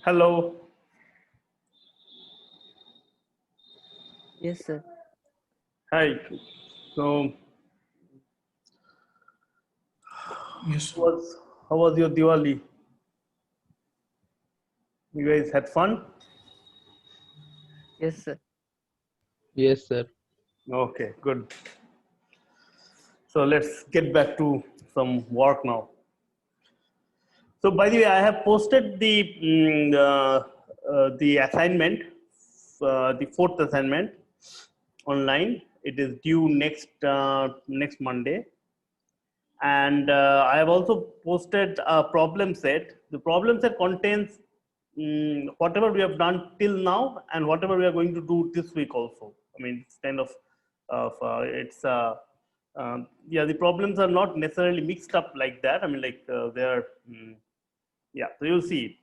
Hello. Yes, sir. Hi. So, Yes. how was your Diwali? You guys had fun? Yes, sir. Yes, sir. Okay, good. So let's get back to some work now. So, by the way, I have posted the assignment, the fourth assignment, online. It is due next Monday, and I have also posted a problem set. The problem set contains whatever we have done till now and whatever we are going to do this week also. I mean, it's kind of it's yeah, the problems are not necessarily mixed up like that. I mean, like they are yeah. So you'll see it.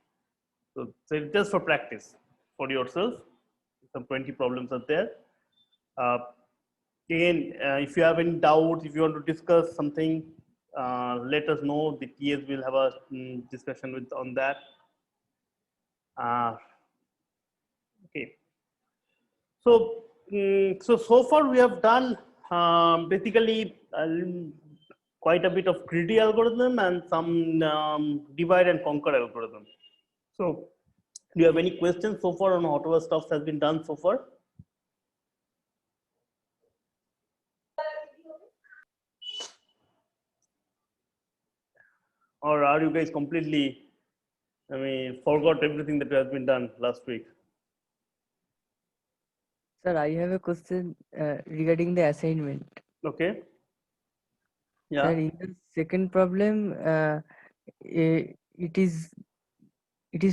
So it's just for practice for yourself. Some 20 problems are there. Uh, Again, if you have any doubts, if you want to discuss something, let us know. The TAs will have a discussion with on that. Okay. So, so far we have done basically quite a bit of greedy algorithm and some divide and conquer algorithm. So, do you have any questions so far on whatever stuff has been done so far? Or are you guys completely, I mean, forgot everything that has been done last week? Sir, I have a question regarding the assignment. Okay. Yeah. Sir, in the second problem, it is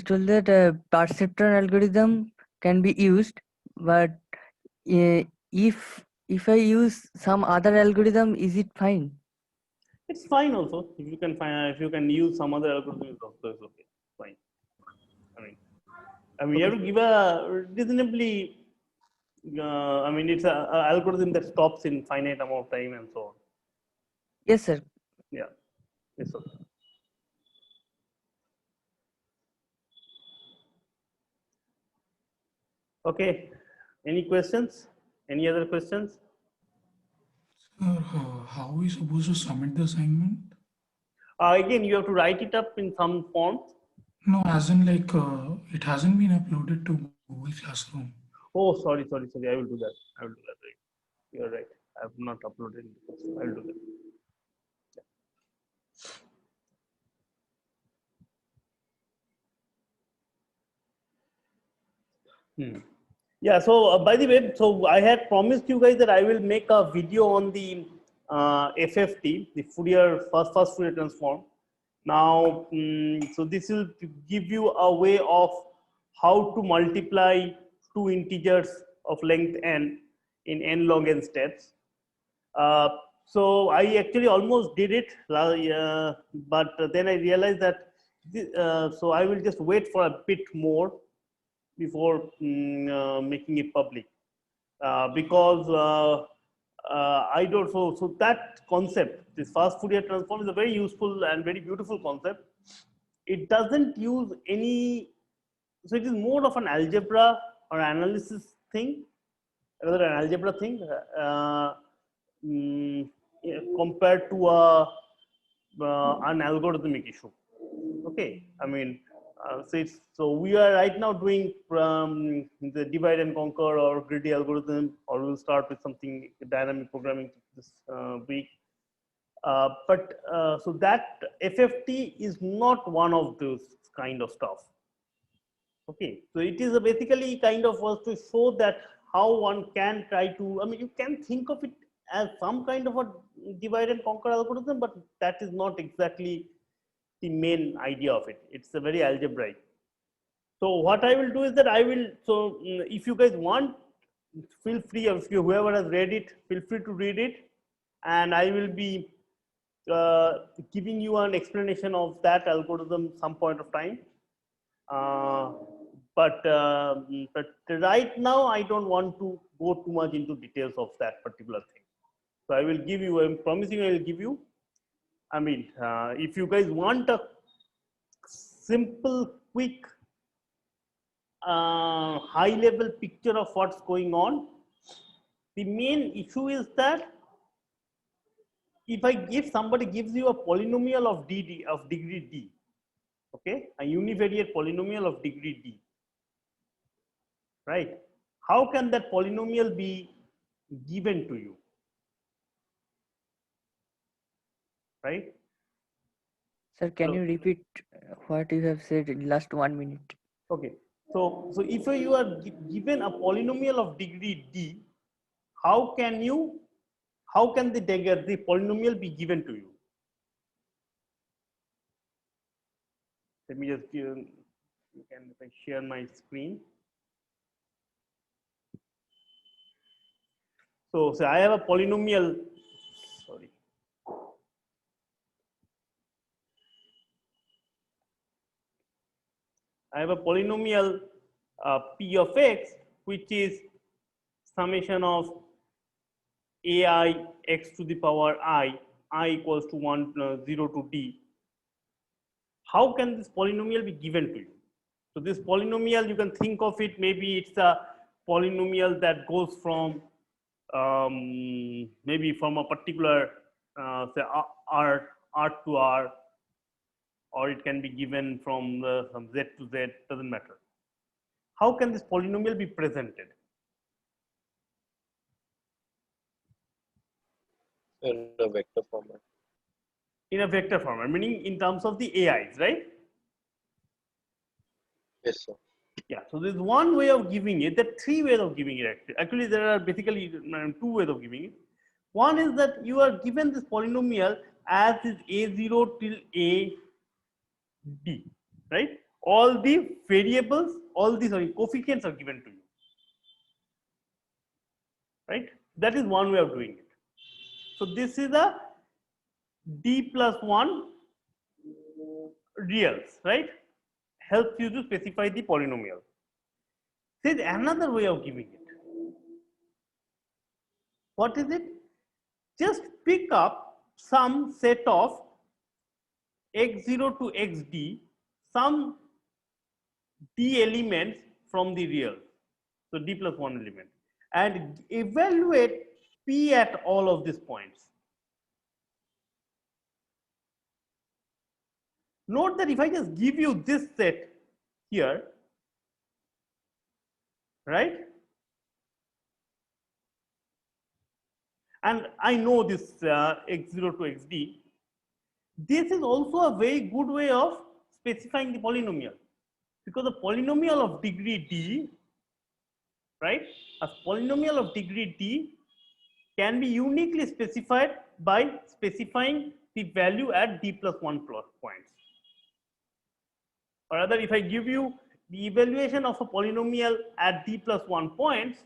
told that a perceptron algorithm can be used, but if I use some other algorithm, is it fine? It's fine also. If you can find, if you can use some other algorithm, also it's okay. Fine. I mean, you have to give a reasonably. I mean, it's a algorithm that stops in finite amount of time and so on. Yes, sir. Yeah. It's okay. Okay. Any questions? Any other questions? Sir, how are we supposed to submit the assignment? Again, you have to write it up in some forms. No, as in like it hasn't been uploaded to Google Classroom. Oh, sorry. I will do that. I will do that. Right. You are right. I have not uploaded it. I will do that. Yeah. So by the way, so I had promised you guys that I will make a video on the FFT, the Fourier first Fourier transform. Now, so this will give you a way of how to multiply two integers of length n in n log n steps. So I actually almost did it, but then I realized that so I will just wait for a bit more before making it public, because I don't. So that concept, this fast Fourier transform, is a very useful and very beautiful concept. It doesn't use any, so it is more of an algebra or analysis thing, rather an algebra thing, yeah, compared to an algorithmic issue. Okay, I mean, so we are right now doing the divide and conquer or greedy algorithm, or we'll start with something dynamic programming this week. So that FFT is not one of those kind of stuff. Okay, so it is basically kind of was to show that how one can try to, I mean, you can think of it as some kind of a divide and conquer algorithm, but that is not exactly the main idea of it. It's a very algebraic. So what I will do is that I will, so if you guys want, feel free, if you, whoever has read it, feel free to read it, and I will be giving you an explanation of that algorithm some point of time. But right now I don't want to go too much into details of that particular thing. So I will give you, I'm promising I will give you, I mean, if you guys want a simple, quick high level picture of what's going on. The main issue is that if somebody gives you a polynomial of degree d, okay, a univariate polynomial of degree d, right? How can that polynomial be given to you, right? Sir, can Hello. you repeat what you have said in last 1 minute? Okay, so if you are given a polynomial of degree d, how can the polynomial be given to you? Let me just give, you can, if I share my screen. So I have a polynomial, sorry. I have a polynomial p of x, which is summation of ai x to the power I equals to 0 to d. How can this polynomial be given to you? So this polynomial, you can think of it, maybe it's a polynomial that goes from maybe from a particular say r to r, or it can be given from z to z, doesn't matter. How can this polynomial be presented? In a vector format. In a vector format, meaning in terms of the AIs, right? Yes, sir. Yeah, so there's one way of giving it. There are three ways of giving it actually. Actually, there are basically two ways of giving it. One is that you are given this polynomial as is a0 till a d, right? All the variables, all the coefficients are given to you, right? That is one way of doing it. So this is a d plus 1 reals, right? Helps you to specify the polynomial. There is another way of giving it. What is it? Just pick up some set of x0 to xd, some d elements from the real, so d plus 1 element, and evaluate p at all of these points. Note that if I just give you this set here, right, and I know this x0 to xd, this is also a very good way of specifying the polynomial, because the polynomial of degree d, right, a polynomial of degree d can be uniquely specified by specifying the value at d plus 1 points. Or rather, if I give you the evaluation of a polynomial at d plus 1 points,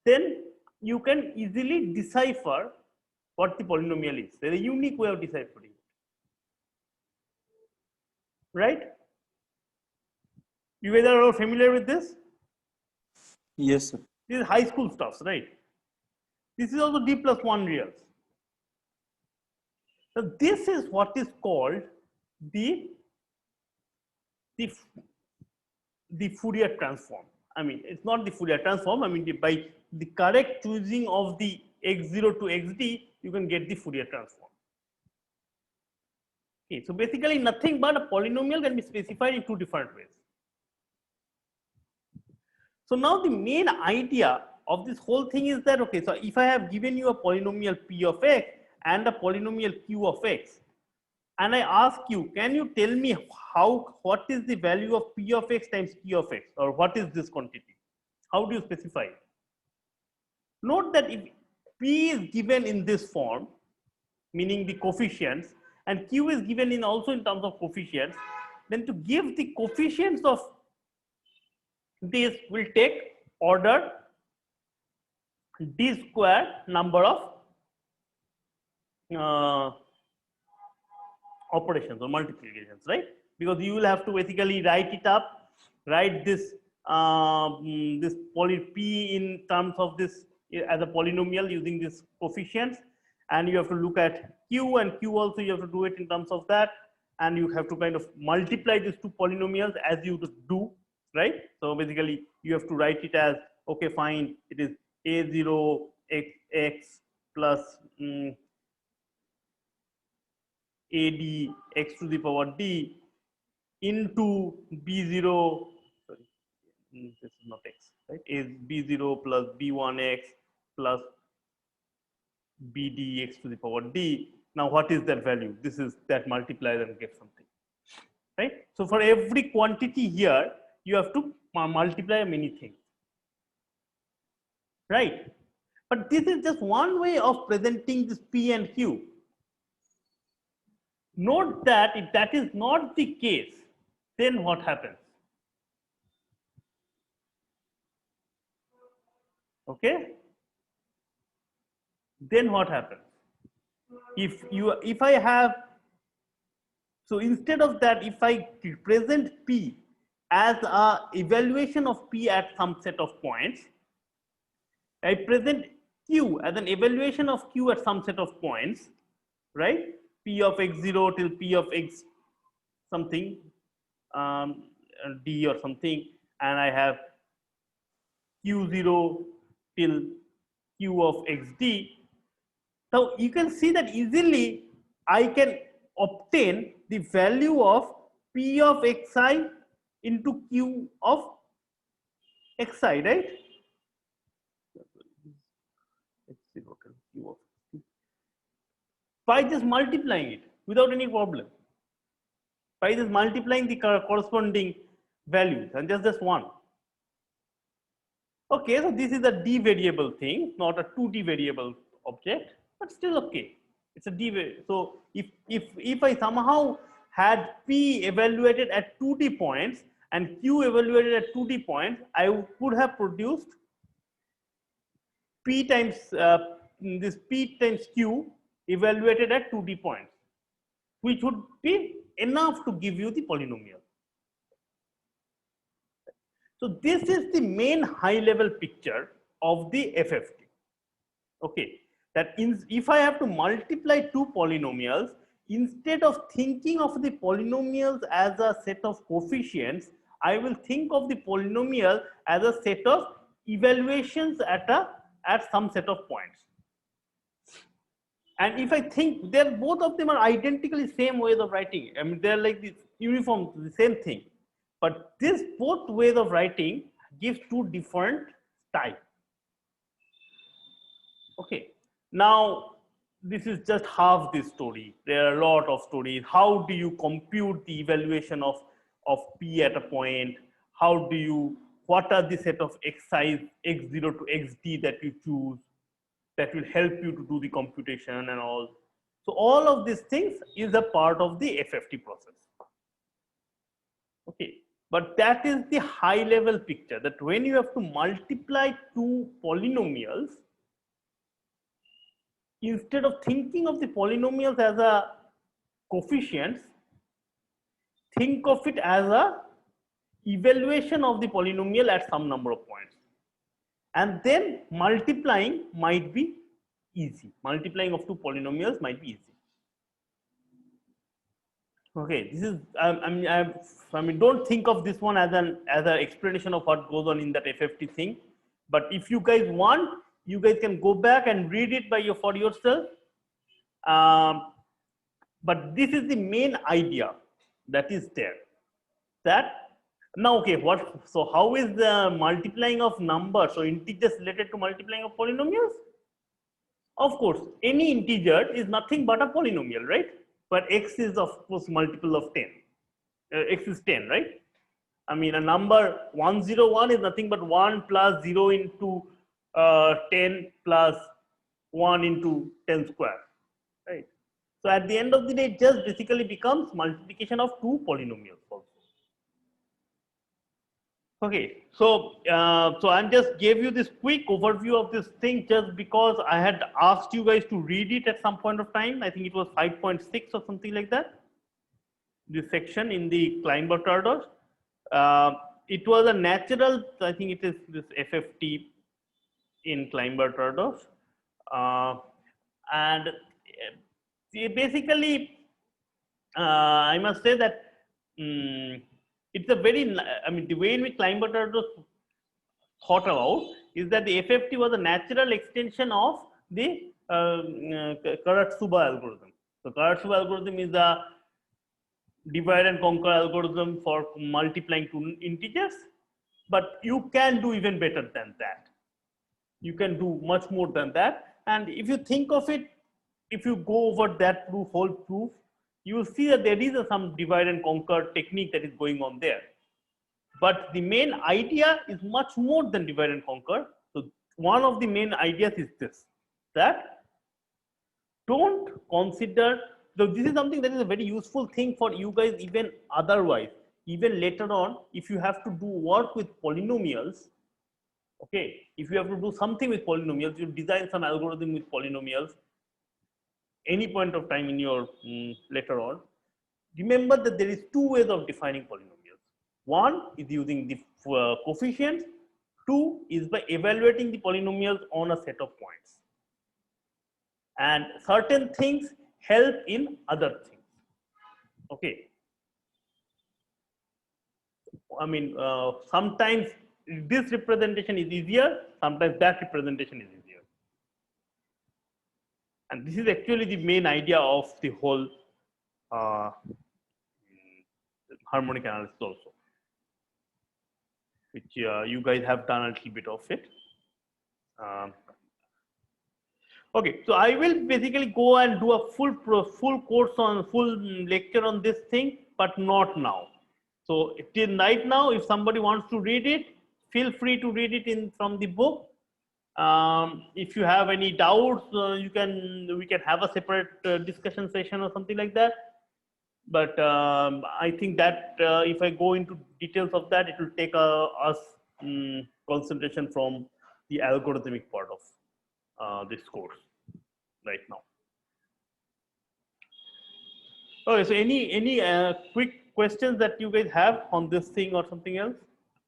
then you can easily decipher what the polynomial is. There is a unique way of deciphering it, right? You guys are all familiar with this? Yes, sir. This is high school stuff, right? This is also d plus 1 reals. So this is what is called the Fourier transform. I mean, it's not the Fourier transform. I mean, by the correct choosing of the x0 to xd, you can get the Fourier transform. Okay, so basically nothing but a polynomial can be specified in two different ways. So now the main idea of this whole thing is that, okay, so if I have given you a polynomial p of x and a polynomial q of x, and I ask you, can you tell me what is the value of p of x times q of x, or what is this quantity? How do you specify it? Note that if p is given in this form, meaning the coefficients, and q is given in also in terms of coefficients, then to give the coefficients of this will take order d square number of operations or multiplications, right? Because you will have to basically write it up, write this this p in terms of this as a polynomial using this coefficients, and you have to look at q, and q also you have to do it in terms of that, and you have to kind of multiply these two polynomials as you do, right? So basically you have to write it as, okay, fine, it is A0 x plus AD x to the power D into B0, sorry, this is not x, right? Is B0 plus B1x plus BD x to the power D. Now what is that value? This is that multiplies and get something, right? So for every quantity here, you have to multiply many things, right? But this is just one way of presenting this P and Q. Note that if that is not the case, then what happens? Okay? Then what happens? If I have, so instead of that, if I present P as a evaluation of P at some set of points, I present Q as an evaluation of Q at some set of points, right? P of x0 till P of x something, D or something, and I have Q0 till Q of xd. So you can see that easily I can obtain the value of P of xi into Q of xi, right? X0 till Q of xd. By just multiplying it without any problem. By just multiplying the corresponding values, and just one. Okay, so this is a D variable thing, not a 2D variable object, but still okay. It's a D variable. So if I somehow had P evaluated at 2D points and Q evaluated at 2D points, I could have produced P times this P times Q evaluated at 2D points, which would be enough to give you the polynomial. So this is the main high level picture of the FFT. Okay, that if I have to multiply two polynomials, instead of thinking of the polynomials as a set of coefficients, I will think of the polynomial as a set of evaluations at some set of points. And if I think they're both of them are identically same ways of writing, I mean they're like this uniform, the same thing. But this both ways of writing gives two different styles. Okay, now this is just half the story. There are a lot of stories. How do you compute the evaluation of P at a point? How do you, what are the set of xi, x0 to xd that you choose that will help you to do the computation and all. So all of these things is a part of the FFT process. Okay, but that is the high level picture, that when you have to multiply two polynomials, instead of thinking of the polynomials as a coefficients, think of it as a evaluation of the polynomial at some number of points. And then multiplying might be easy. Multiplying of two polynomials might be easy. Okay, this is I mean don't think of this one as an explanation of what goes on in that FFT thing. But if you guys want, you guys can go back and read it for yourself. But this is the main idea that is there. That now, okay, so how is the multiplying of numbers, so integers related to multiplying of polynomials? Of course, any integer is nothing but a polynomial, right? But x is of course multiple of 10. X is 10, right? I mean a number 101 is nothing but 1 plus 0 into 10 plus 1 into 10 square, right? So at the end of the day, it just basically becomes multiplication of two polynomials also. Okay, so I just gave you this quick overview of this thing just because I had asked you guys to read it at some point of time. I think it was 5.6 or something like that. This section in the Klein-Bottardos. It was a natural, I think it is this FFT in Klein-Bottardos. And basically, I must say that it's a very, I mean, the way in which Klein-Bernard was thought about is that the FFT was a natural extension of the Karatsuba algorithm. So Karatsuba algorithm is a divide and conquer algorithm for multiplying two integers, but you can do even better than that. You can do much more than that. And if you think of it, if you go over that proof, whole proof, you will see that there is some divide and conquer technique that is going on there. But the main idea is much more than divide and conquer. So one of the main ideas is this, that don't consider, so this is something that is a very useful thing for you guys even otherwise, even later on, if you have to do work with polynomials, okay, if you have to do something with polynomials, you design some algorithm with polynomials, any point of time in your later on, remember that there is two ways of defining polynomials. One is using the coefficients, two is by evaluating the polynomials on a set of points. And certain things help in other things. Okay. I mean, sometimes this representation is easier, sometimes that representation is easier. And this is actually the main idea of the whole harmonic analysis also, which you guys have done a little bit of it. Okay, so I will basically go and do a full course on full lecture on this thing, but not now. So till right now, if somebody wants to read it, feel free to read it from the book. If you have any doubts, we can have a separate discussion session or something like that. But I think that if I go into details of that, it will take us concentration from the algorithmic part of this course right now. Okay, so any quick questions that you guys have on this thing or something else?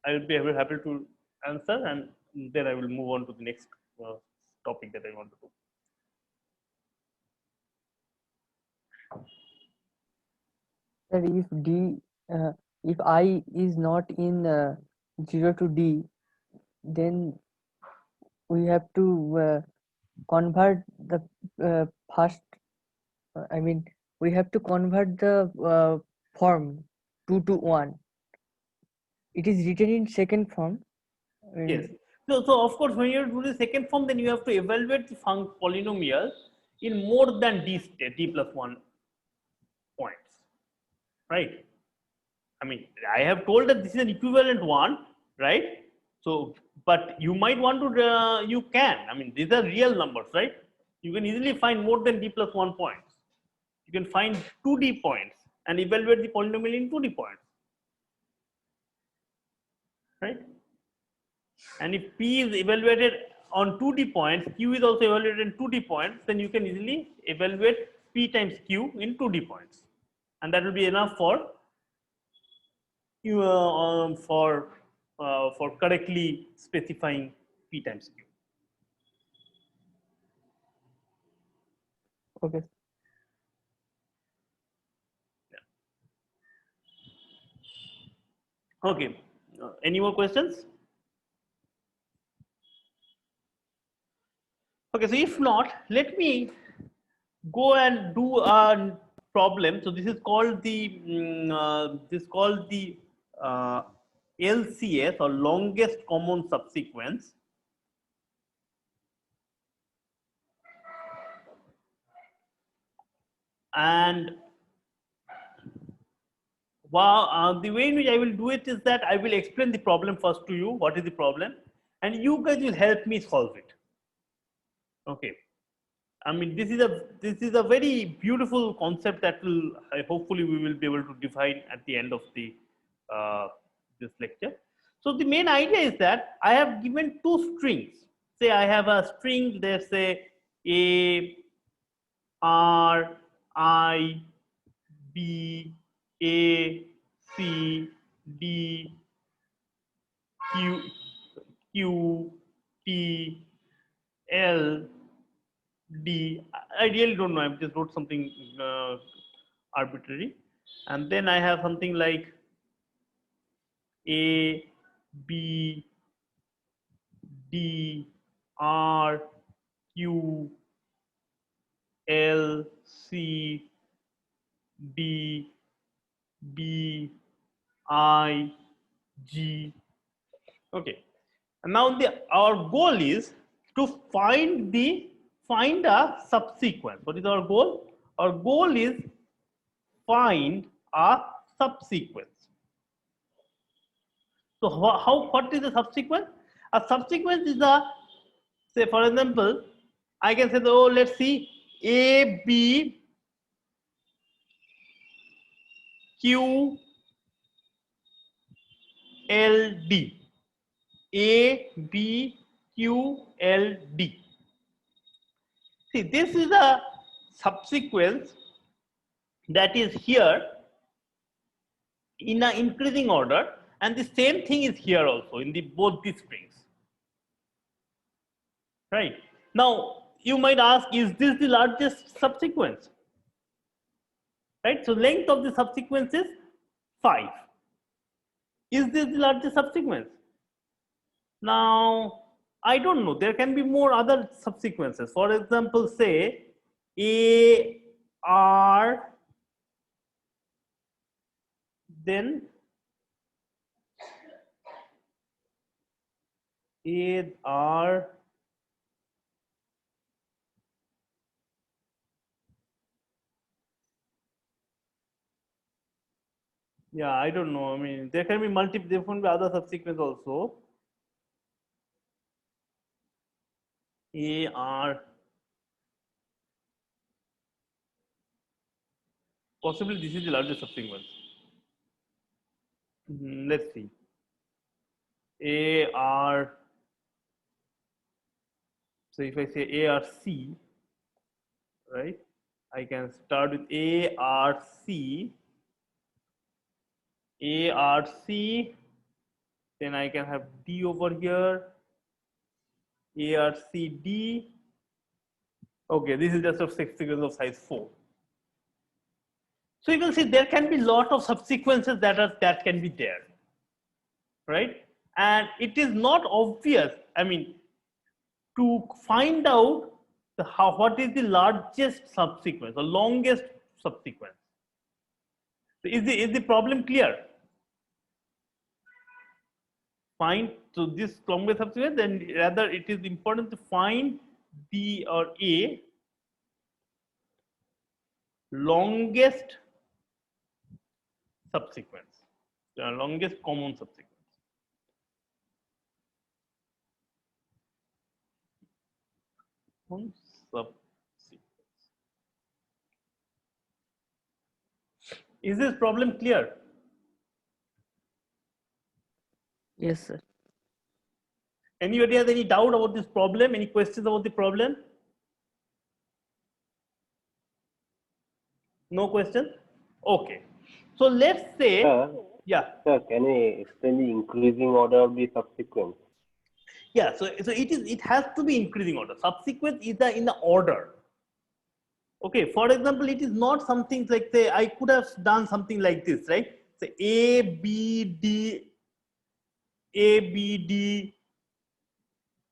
I will be very happy to answer, and then I will move on to the next topic that I want to do. Sir, if I is not in 0 to D, then we have to convert the first. I mean, we have to convert the form 2 to 1. It is written in second form. Yes. So of course, when you do the second form, then you have to evaluate the polynomial in more than d plus 1 points, right? I mean, I have told that this is an equivalent one, right? So, but you might want to, you can, I mean, these are real numbers, right? You can easily find more than d plus 1 points. You can find 2d points and evaluate the polynomial in 2d points, right? And if p is evaluated on 2d points, q is also evaluated in 2d points, then you can easily evaluate p times q in 2d points, and that will be enough for you for correctly specifying p times q. Okay. Okay. Any more questions? Okay, so if not, let me go and do a problem. So this is called the LCS, or longest common subsequence. And the way in which I will do it is that I will explain the problem first to you. What is the problem? And you guys will help me solve it. Okay. I mean, this is a very beautiful concept that will hopefully we will be able to define at the end of the this lecture. So the main idea is that I have given two strings. Say I have a string, let's say A, R, I, B, A, C, D, Q, T, L, D. I really don't know. I just wrote something arbitrary, and then I have something like A, B, D, R, Q, L, C, D, B, I, G. Okay. And now our goal is to find a subsequence. What is our goal? Our goal is find a subsequence. So what is a subsequence? A subsequence is a, say for example, I can say that, oh, let's see, A, B, Q, L, D. A, B, Q, L, D. See, this is a subsequence that is here in an increasing order, and the same thing is here also in the both these strings. Right? Now, you might ask, is this the largest subsequence? Right? So, length of the subsequence is 5. Is this the largest subsequence? Now, I don't know. There can be more other subsequences. For example, say A, R, then A, R, yeah, I don't know. I mean, there can be multiple, there can be other subsequence also. A, R, possibly this is the largest subsequence. Let's see. A, R, so if I say A, R, C, right? I can start with A, R, C, A, R, C, then I can have D over here, A, R, C, D. Okay, this is just a sequence of size 4. So you can see there can be lot of subsequences that can be there, right? And it is not obvious. I mean, to find out what is the largest subsequence, the longest subsequence. Is the problem clear? Find so this longest subsequence, then rather it is important to find B or A longest subsequence, the longest common subsequence. Subsequence. Is this problem clear? Yes, sir. Anybody has any doubt about this problem? Any questions about the problem? No questions? Okay. So let's say, yeah. Sir, can you explain the increasing order of the subsequence? Yeah, so it has to be increasing order. Subsequent is in the order. Okay, for example, it is not something like, say, I could have done something like this, right? So A, B, D,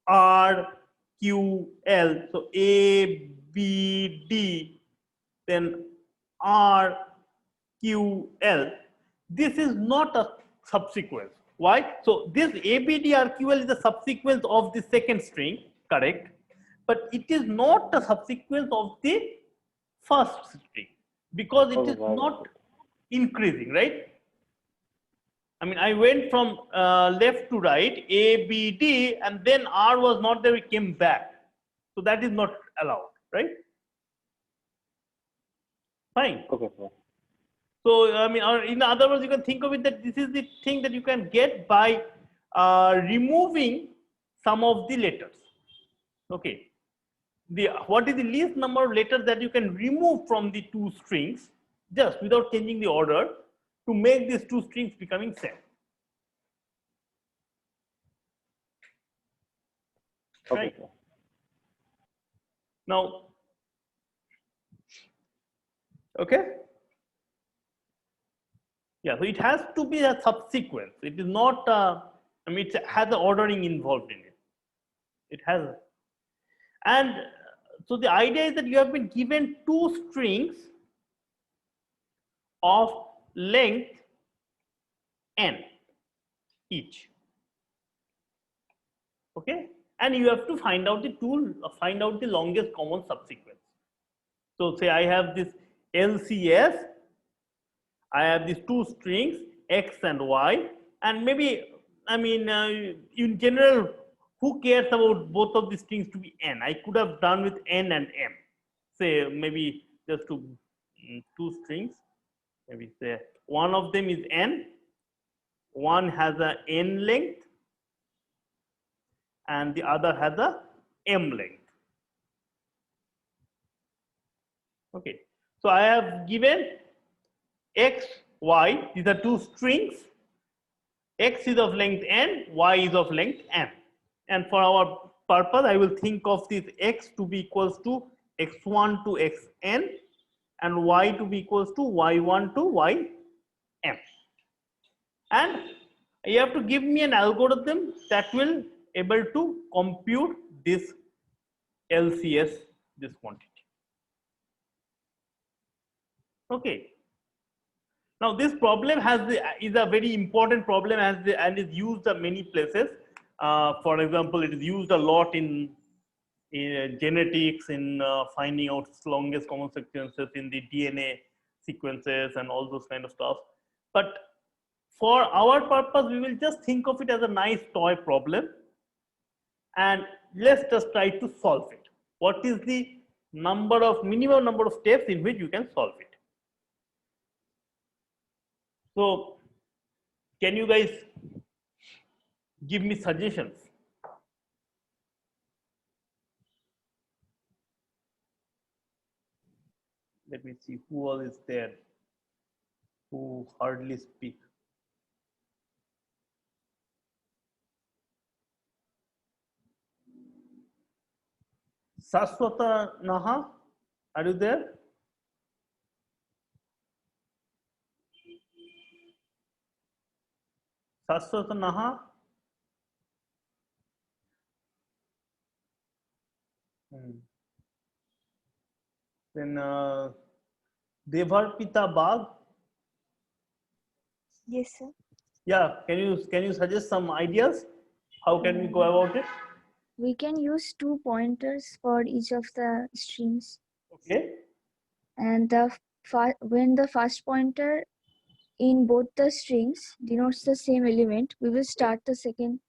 R, Q, L. So A, B, D, then R, Q, L. This is not a subsequence. Why? So this A, B, D, R, Q, L is the subsequence of the second string, correct? But it is not a subsequence of the first string because it is not increasing, right? I mean, I went from left to right, A, B, D, and then R was not there, it came back. So that is not allowed, right? Fine. Okay, sir. So, I mean, or in other words, you can think of it that this is the thing that you can get by removing some of the letters. Okay. What is the least number of letters that you can remove from the two strings just without changing the order to make these two strings becoming same? Okay, Right. sir. Now, okay. Yeah, so it has to be a subsequence. It is not, I mean, it has the ordering involved in it. It has, and so the idea is that you have been given two strings of length n each. Okay, and you have to find out the longest common subsequence. So say I have this LCS, I have these two strings x and y, and maybe, I mean, in general, who cares about both of these strings to be n? I could have done with n and m. Say maybe just two strings. Maybe say one of them is n, one has a n length, and the other has a m length. Okay, so I have given x, y, these are two strings. X is of length n, y is of length m. And for our purpose, I will think of this x to be equals to x1 to xn and y to be equals to y1 to ym. And you have to give me an algorithm that will able to compute this LCS, this quantity. Okay. Now this problem is a very important problem and is used in many places. For example, it is used a lot in genetics, in finding out longest common sequences in the DNA sequences and all those kind of stuff. But for our purpose, we will just think of it as a nice toy problem, and let's just try to solve it. What is the minimum number of steps in which you can solve it? So, can you guys give me suggestions? Let me see who all is there who hardly speak. Saswata Naha, are you there? Saswata Naha? Then Devarpita Bagh. Yes, sir. Yeah, can you suggest some ideas? How can we go about it? We can use 2 pointers for each of the streams. Okay. And when the first pointer in both the strings denotes the same element, we will start the second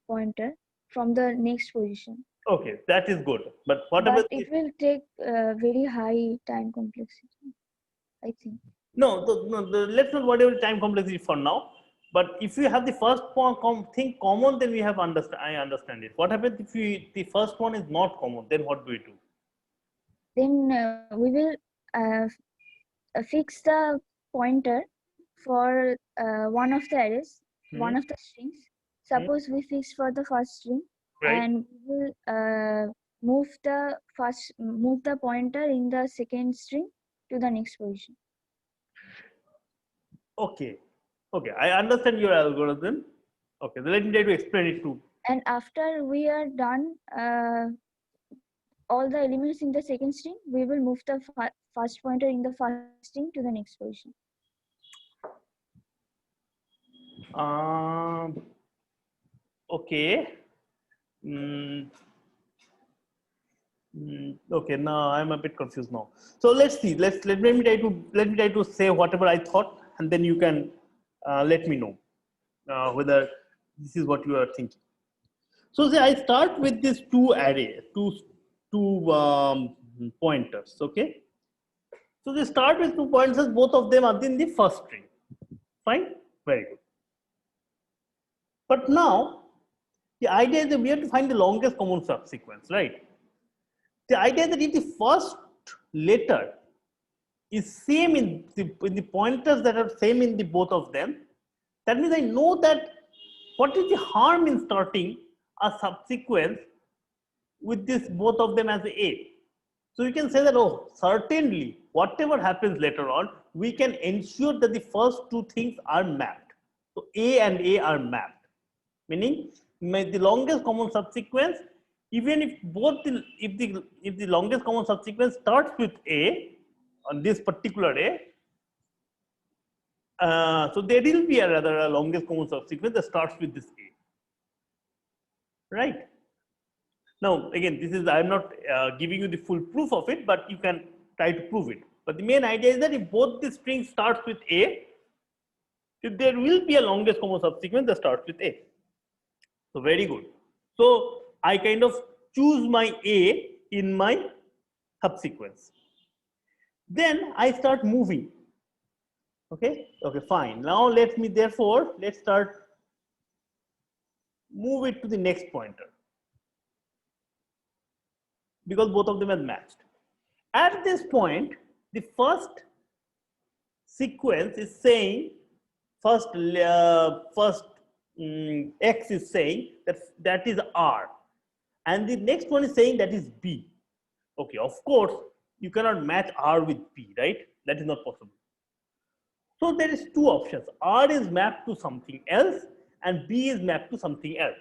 pointer from the next position. Okay, that is good. But what But about it will take very high time complexity, I think. no, let's not worry about time complexity for now. But if you have the first thing common, then we have I understand it. What happens if the first one is not common? Then what do we do? Then we will fix the pointer for one of the arrays, one of the strings. Suppose we fix for the first string, Right. and we will move the pointer in the second string to the next position. Okay. Okay, I understand your algorithm. Okay, so let me try to explain it too. And after we are done all the elements in the second string, we will move the first pointer in the first string to the next position. Okay. Okay, now I'm a bit confused now. So let's see. Let me try to say whatever I thought, and then you can let me know whether this is what you are thinking. So say I start with these two pointers. Okay. So they start with 2 pointers. Both of them are in the first string. Fine. Very good. But now the idea is that we have to find the longest common subsequence, right? The idea is that if the first letter is same in the pointers that are same in the both of them, that means I know that what is the harm in starting a subsequence with this both of them as A. So you can say that, oh, certainly whatever happens later on, we can ensure that the first two things are mapped. So A and A are mapped, meaning the longest common subsequence, even if if the longest common subsequence starts with A on this particular A, so there will be a longest common subsequence that starts with this A, right? Now again, this is, I'm not giving you the full proof of it, but you can try to prove it. But the main idea is that if both the strings starts with A, there will be a longest common subsequence that starts with A. So very good. So I kind of choose my A in my subsequence. Then I start moving. Okay, fine. Now let's start move it to the next pointer, because both of them are matched. At this point, the first sequence is saying, X is saying that is R, and the next one is saying that is B. Okay, of course, you cannot match R with B, right? That is not possible. So there is two options. R is mapped to something else and B is mapped to something else.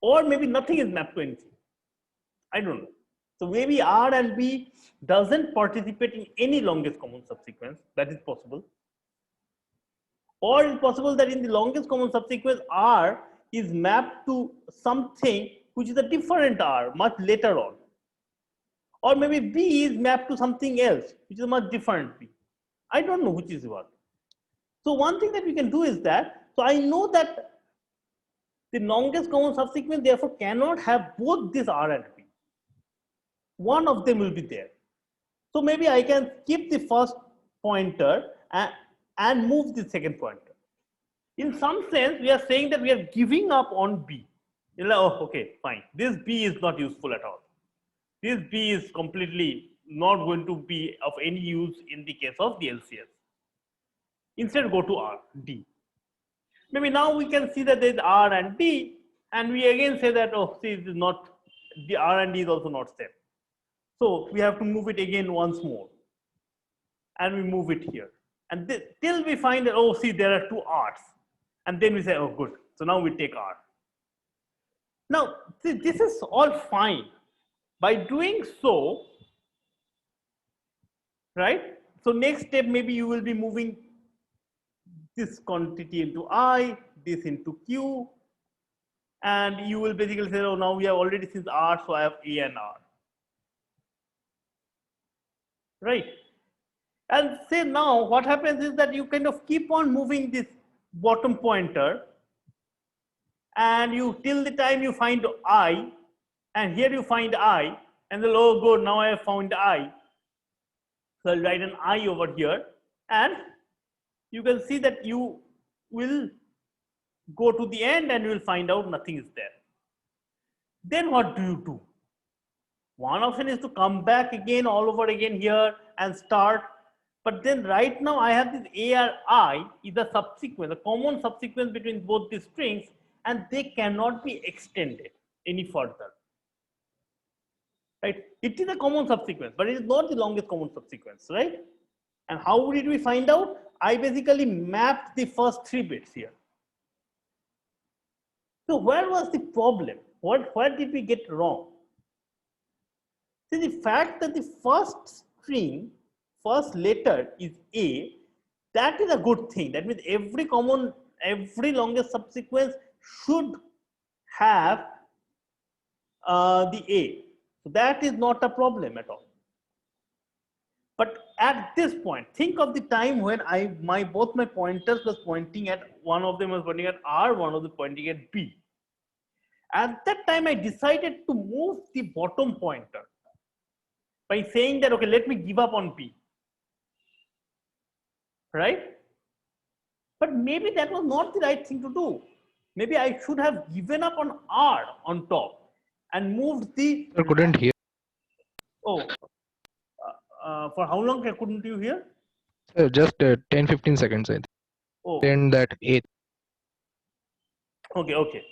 Or maybe nothing is mapped to anything. I don't know. So maybe R and B doesn't participate in any longest common subsequence. That is possible. Or it's possible that in the longest common subsequence, R is mapped to something which is a different R much later on. Or maybe B is mapped to something else which is a much different B. I don't know which is what. So one thing that we can do is that, so I know that the longest common subsequence therefore cannot have both this R and B. One of them will be there. So maybe I can keep the first pointer and move the second pointer. In some sense, we are saying that we are giving up on B. You're like, oh, okay, fine. This B is not useful at all. This B is completely not going to be of any use in the case of the LCS. Instead, go to R, D. Maybe now we can see that there is R and D, and we again say that, oh, see, it is not, the R and D is also not same. So we have to move it again once more. And we move it here. And till we find that, oh, see, there are two R's. And then we say, oh, good. So now we take R. Now, see, this is all fine. By doing so, right? So next step, maybe you will be moving this quantity into I, this into Q, and you will basically say, oh, now we have already since R, so I have A and R. Right? And say now what happens is that you kind of keep on moving this bottom pointer, and you till the time you find I, and here you find I, and then, oh good, now I have found I. So I'll write an I over here, and you can see that you will go to the end and you will find out nothing is there. Then what do you do? One option is to come back again all over again here and start. But then right now I have this ARI is a subsequence, a common subsequence between both the strings, and they cannot be extended any further. Right? It is a common subsequence, but it is not the longest common subsequence, right? And how did we find out? I basically mapped the first 3 bits here. So where was the problem? Where did we get wrong? See, the fact that the first string, first letter is A, that is a good thing. That means every longest subsequence should have the A. So that is not a problem at all. But at this point, think of the time when both my pointers was pointing at, one of them was pointing at R, one of them pointing at B. At that time, I decided to move the bottom pointer by saying that, okay, let me give up on B. Right? But maybe that was not the right thing to do. Maybe I should have given up on R on top and moved the. I couldn't hear. Oh, for how long couldn't you hear? Just 10-15 seconds, I think. Oh, Then that 8. okay.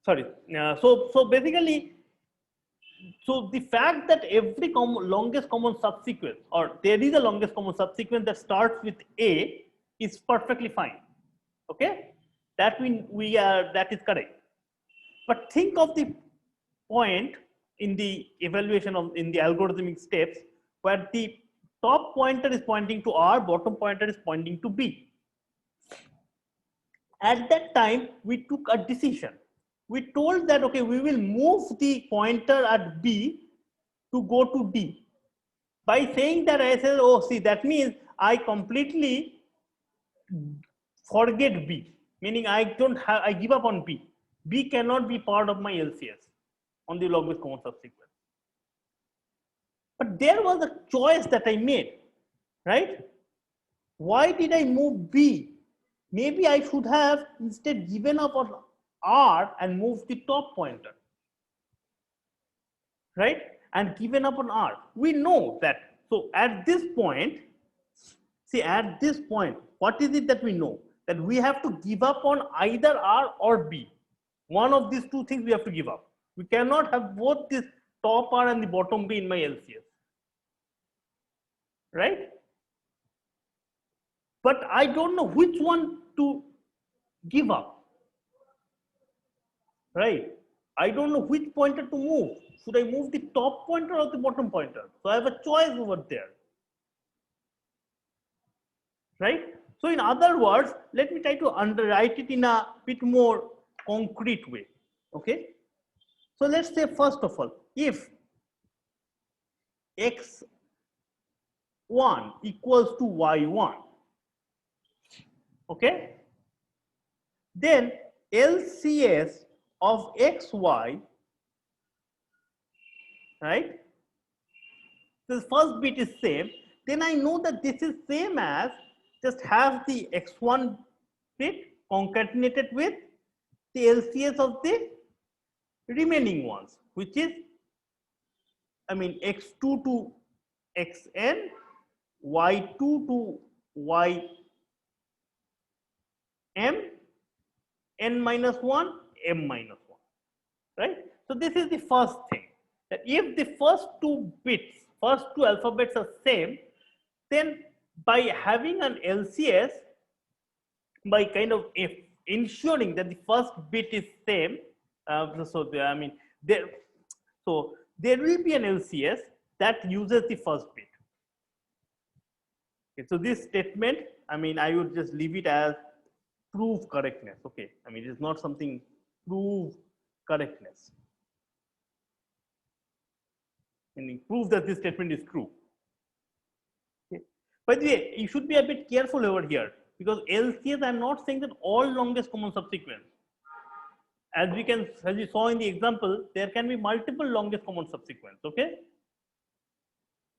Sorry. So basically, so the fact that every longest common subsequence, or there is a longest common subsequence that starts with A, is perfectly fine. Okay, that that is correct. But think of the point in the evaluation of in the algorithmic steps where the top pointer is pointing to R, bottom pointer is pointing to B. At that time, we took a decision. We told that, okay, we will move the pointer at B to go to D. By saying that, I said, oh, see, that means I completely forget B, meaning I don't have, I give up on B. B cannot be part of my LCS on the longest common subsequence. But there was a choice that I made, right? Why did I move B? Maybe I should have instead given up on R and moved the top pointer, right? And given up on R. We know that. So at this point, see, at this point, what is it that we know? That we have to give up on either R or B. One of these two things we have to give up. We cannot have both this top R and the bottom B in my LCS, right? But I don't know which one to give up, right? I don't know which pointer to move. Should I move the top pointer or the bottom pointer? So I have a choice over there, right? So in other words, let me try to underwrite it in a bit more concrete way, okay? So let's say first of all, if x1 equals to y1, okay, then LCS of xy, right? The first bit is same. Then I know that this is same as just have the x1 bit concatenated with the LCS of the remaining ones, which is, I mean, x2 to xn, y2 to y m, n minus 1, m minus 1, right? So this is the first thing, that if the first two bits, first two alphabets are same, then by having an LCS, by kind of ensuring that the first bit is same, I mean, there will be an LCS that uses the first bit. Okay, so this statement, I mean, I would just leave it as prove correctness. Okay, I mean, it is not something prove correctness. Meaning prove that this statement is true. Okay. By the way, you should be a bit careful over here, because LCS, I'm not saying that all longest common subsequence. As we saw in the example, there can be multiple longest common subsequence, okay?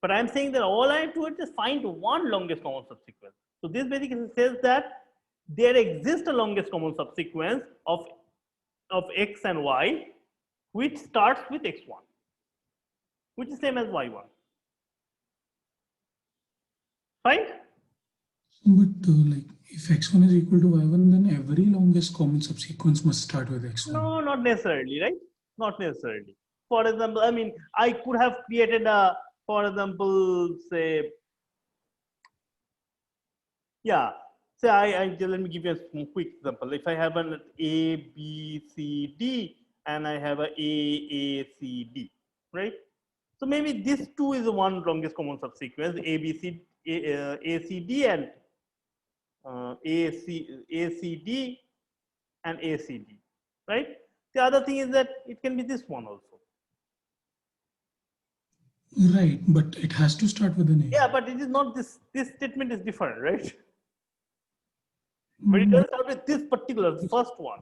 But I'm saying that all I have to do is find one longest common subsequence. So this basically says that there exists a longest common subsequence of x and y, which starts with x1, which is same as y1. Fine? But like if x1 is equal to y1, then every longest common subsequence must start with x1. No, not necessarily, right? Not necessarily. For example, I mean, I could have created a, for example, say, yeah, say let me give you a quick example. If I have an A, B, C, D, and I have a C, D, right? So maybe this two is the one longest common subsequence, A, B, C, A, C, D, and A, C, D, and A, C, D, right? The other thing is that it can be this one also. Right, but it has to start with an A. Yeah, but it is not this. This statement is different, right? But it does start with this particular first one.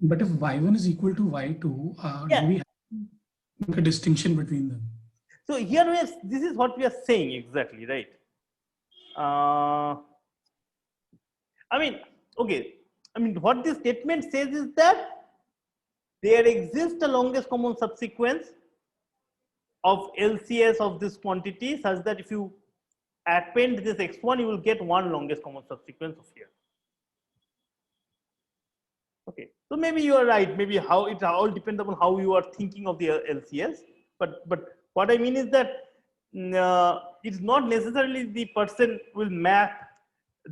But if y1 is equal to y2, Yeah. do we have to make a distinction between them? So here this is what we are saying exactly, right? I mean, okay. I mean, what this statement says is that there exists a longest common subsequence of LCS of this quantity such that if you append this x1, you will get one longest common subsequence of here. Okay, so maybe you are right. Maybe how it all depends upon how you are thinking of the LCS. But what I mean is that it's not necessarily the person will map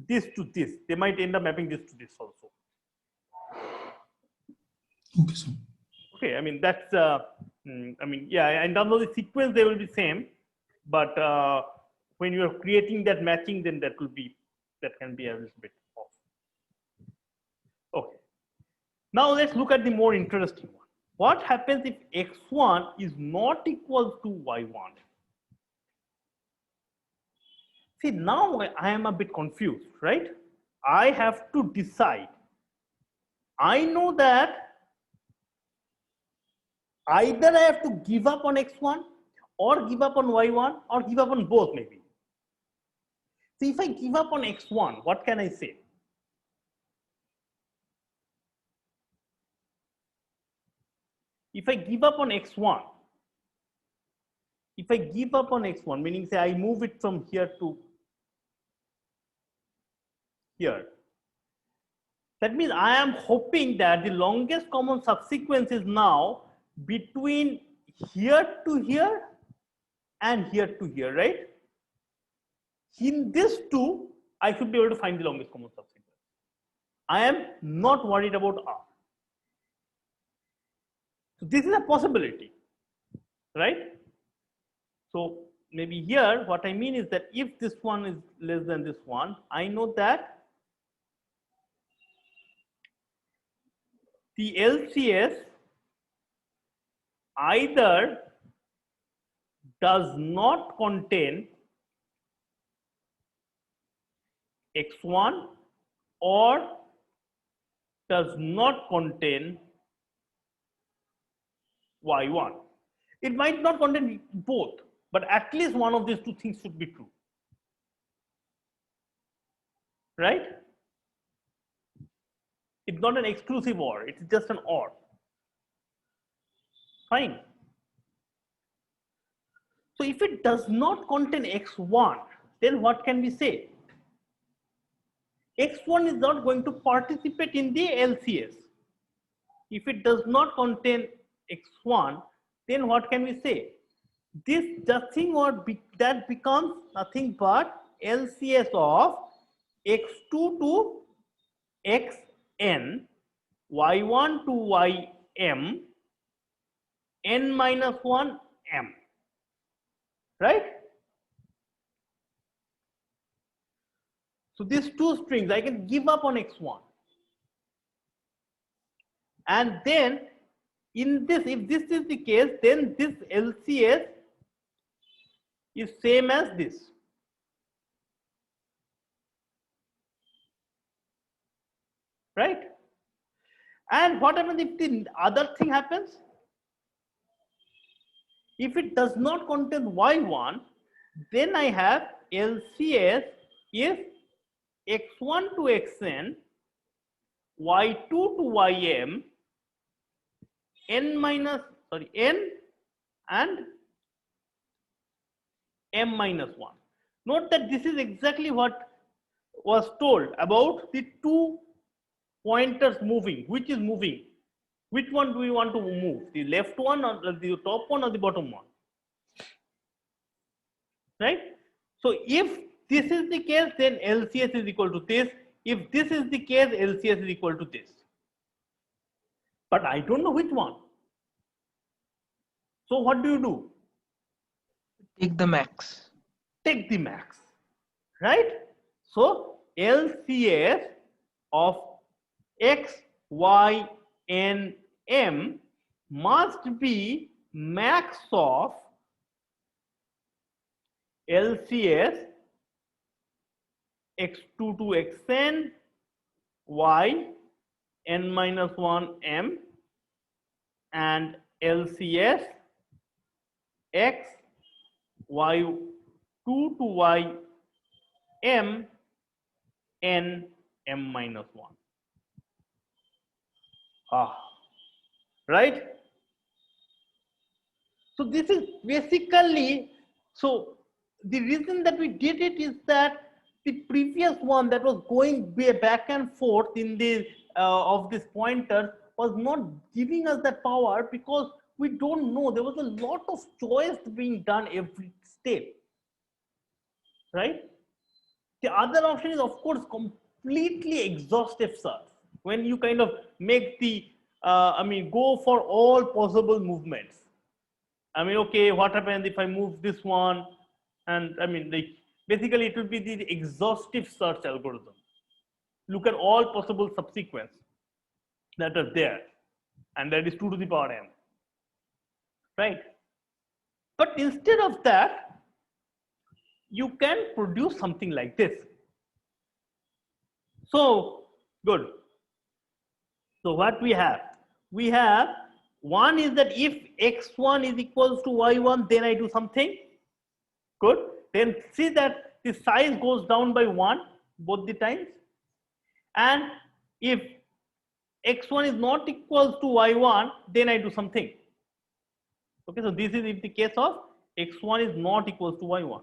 this to this. They might end up mapping this to this also. Okay, sir. Okay, I mean that's I mean, yeah, in terms of the sequence they will be same, but when you are creating that matching, then that can be a little bit off. Okay, now let's look at the more interesting one. What happens if x1 is not equal to y1? See, now I am a bit confused, right? I have to decide. I know that either I have to give up on x1 or give up on y1 or give up on both maybe. See, if I give up on x1, what can I say? If I give up on x1, meaning say I move it from here to here, that means I am hoping that the longest common subsequence is now between here to here and here to here, right? In this two, I should be able to find the longest common subsequence. I am not worried about R. So this is a possibility, right? So maybe here, what I mean is that if this one is less than this one, I know that the LCS either does not contain x1 or does not contain y1. It might not contain both, but at least one of these two things should be true, right? It's not an exclusive OR, it's just an OR. Fine. So if it does not contain x1, then what can we say? x1 is not going to participate in the LCS. If it does not contain x1, then what can we say? This thing that becomes nothing but LCS of x2 to xn, y1 to ym, n minus 1 m, right? So these two strings, I can give up on x1. And then in this, if this is the case, then this LCS is same as this. Right? And what happens if the other thing happens? If it does not contain y1, then I have LCS is x1 to xn, y2 to ym, n and m minus 1. Note that this is exactly what was told about the two pointers moving. Which is moving? Which one do we want to move? The left one or the top one or the bottom one? Right? So if this is the case, then LCS is equal to this. If this is the case, LCS is equal to this. But I don't know which one. So what do you do? Take the max. Take the max, right? So LCS of x, y, n, m must be max of LCS x2 to xn, y, n minus 1 m, and LCS x, y2 to y m, n m minus 1. Right? So this is basically, so the reason that we did it is that the previous one that was going back and forth in the of this pointer was not giving us that power, because we don't know. There was a lot of choice being done every step, right? The other option is, of course, completely exhaustive search. When you kind of make the, go for all possible movements. Okay, what happens if I move this one? And basically it will be the exhaustive search algorithm. Look at all possible subsequence that are there, and that is 2 to the power n, right? But instead of that, you can produce something like this. So good. So what we have one is that if x1 is equals to y1, then I do something. Good. Then see that the size goes down by 1 both the times. And if x1 is not equals to y1, then I do something. Okay, so this is if the case of x1 is not equals to y1.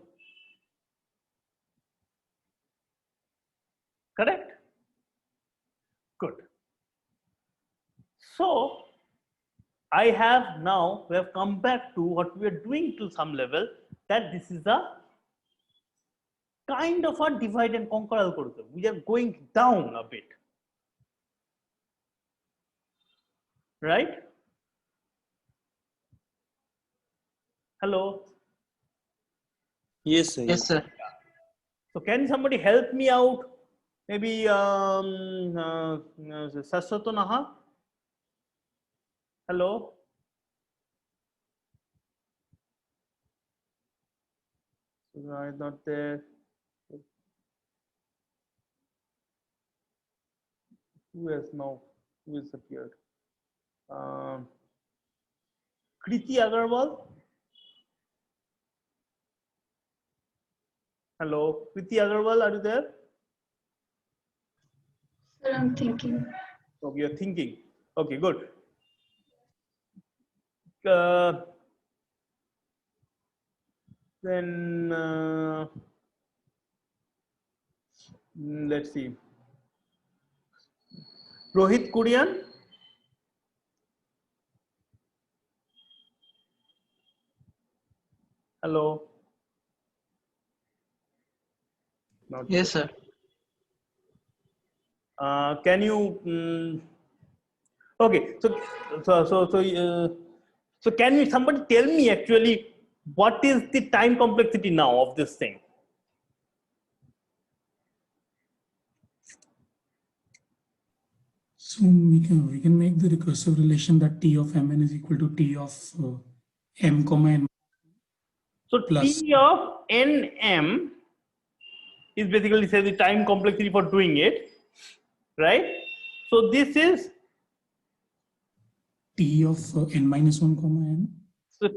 Correct? Good. So we have come back to what we are doing to some level, that this is a kind of a divide and conquer algorithm. We are going down a bit, right? Hello. Yes, sir. Yes, sir. So can somebody help me out? Maybe Saswato Naha. Hello. Sugna is not there. Who has now? Who has appeared? Kriti Agarwal. Hello, Kriti Agarwal, are you there? Sir, I'm thinking. Okay, you're thinking. Okay, good. Then let's see. Rohit Kurian. Hello. Not Yes, sir. can you? Okay, so can you somebody tell me actually what is the time complexity now of this thing? So we can make the recursive relation that T of Mn is equal to T of M comma n. So plus T of Nm is basically say the time complexity for doing it, right? So this is T of n minus 1 comma n. so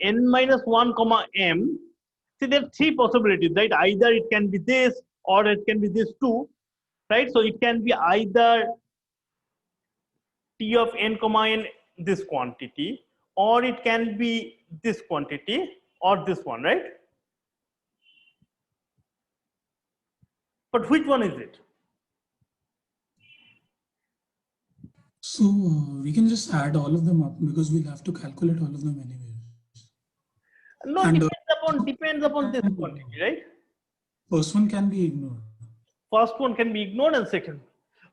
n minus 1 comma m. See, there are 3 possibilities, right? Either it can be this or it can be this too, right? So it can be either T of n comma n, this quantity, or it can be this quantity or this one, right? But which one is it? So we can just add all of them up because we'll have to calculate all of them anyway. No, And, depends upon this quantity, right? First one can be ignored. First one can be ignored and second.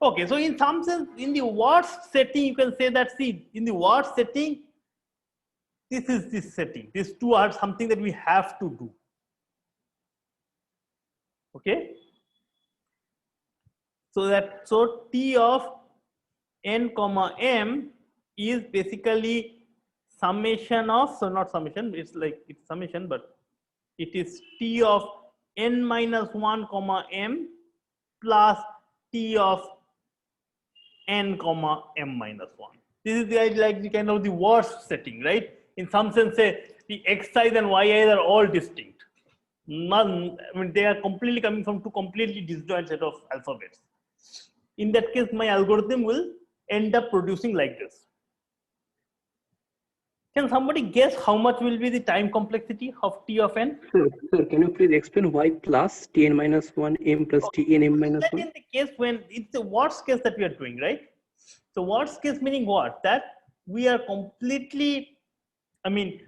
Okay, so in some sense, in the worst setting, you can say that, see, in the worst setting, this is this setting. These two are something that we have to do. Okay? So T of n comma m is basically summation of, so not summation, it's like it's summation, but it is T of n minus 1 comma m plus T of n comma m minus 1. This is like the kind of the worst setting, right? In some sense, say the x size and y size are all distinct. None, they are completely coming from two completely disjoint set of alphabets. In that case, my algorithm will end up producing like this. Can somebody guess how much will be the time complexity of T of n? Sir, can you please explain why plus Tn minus 1 m plus Tn m minus That 1? in the case when it's the worst case that we are doing, right? So worst case meaning what? That we are completely, I mean,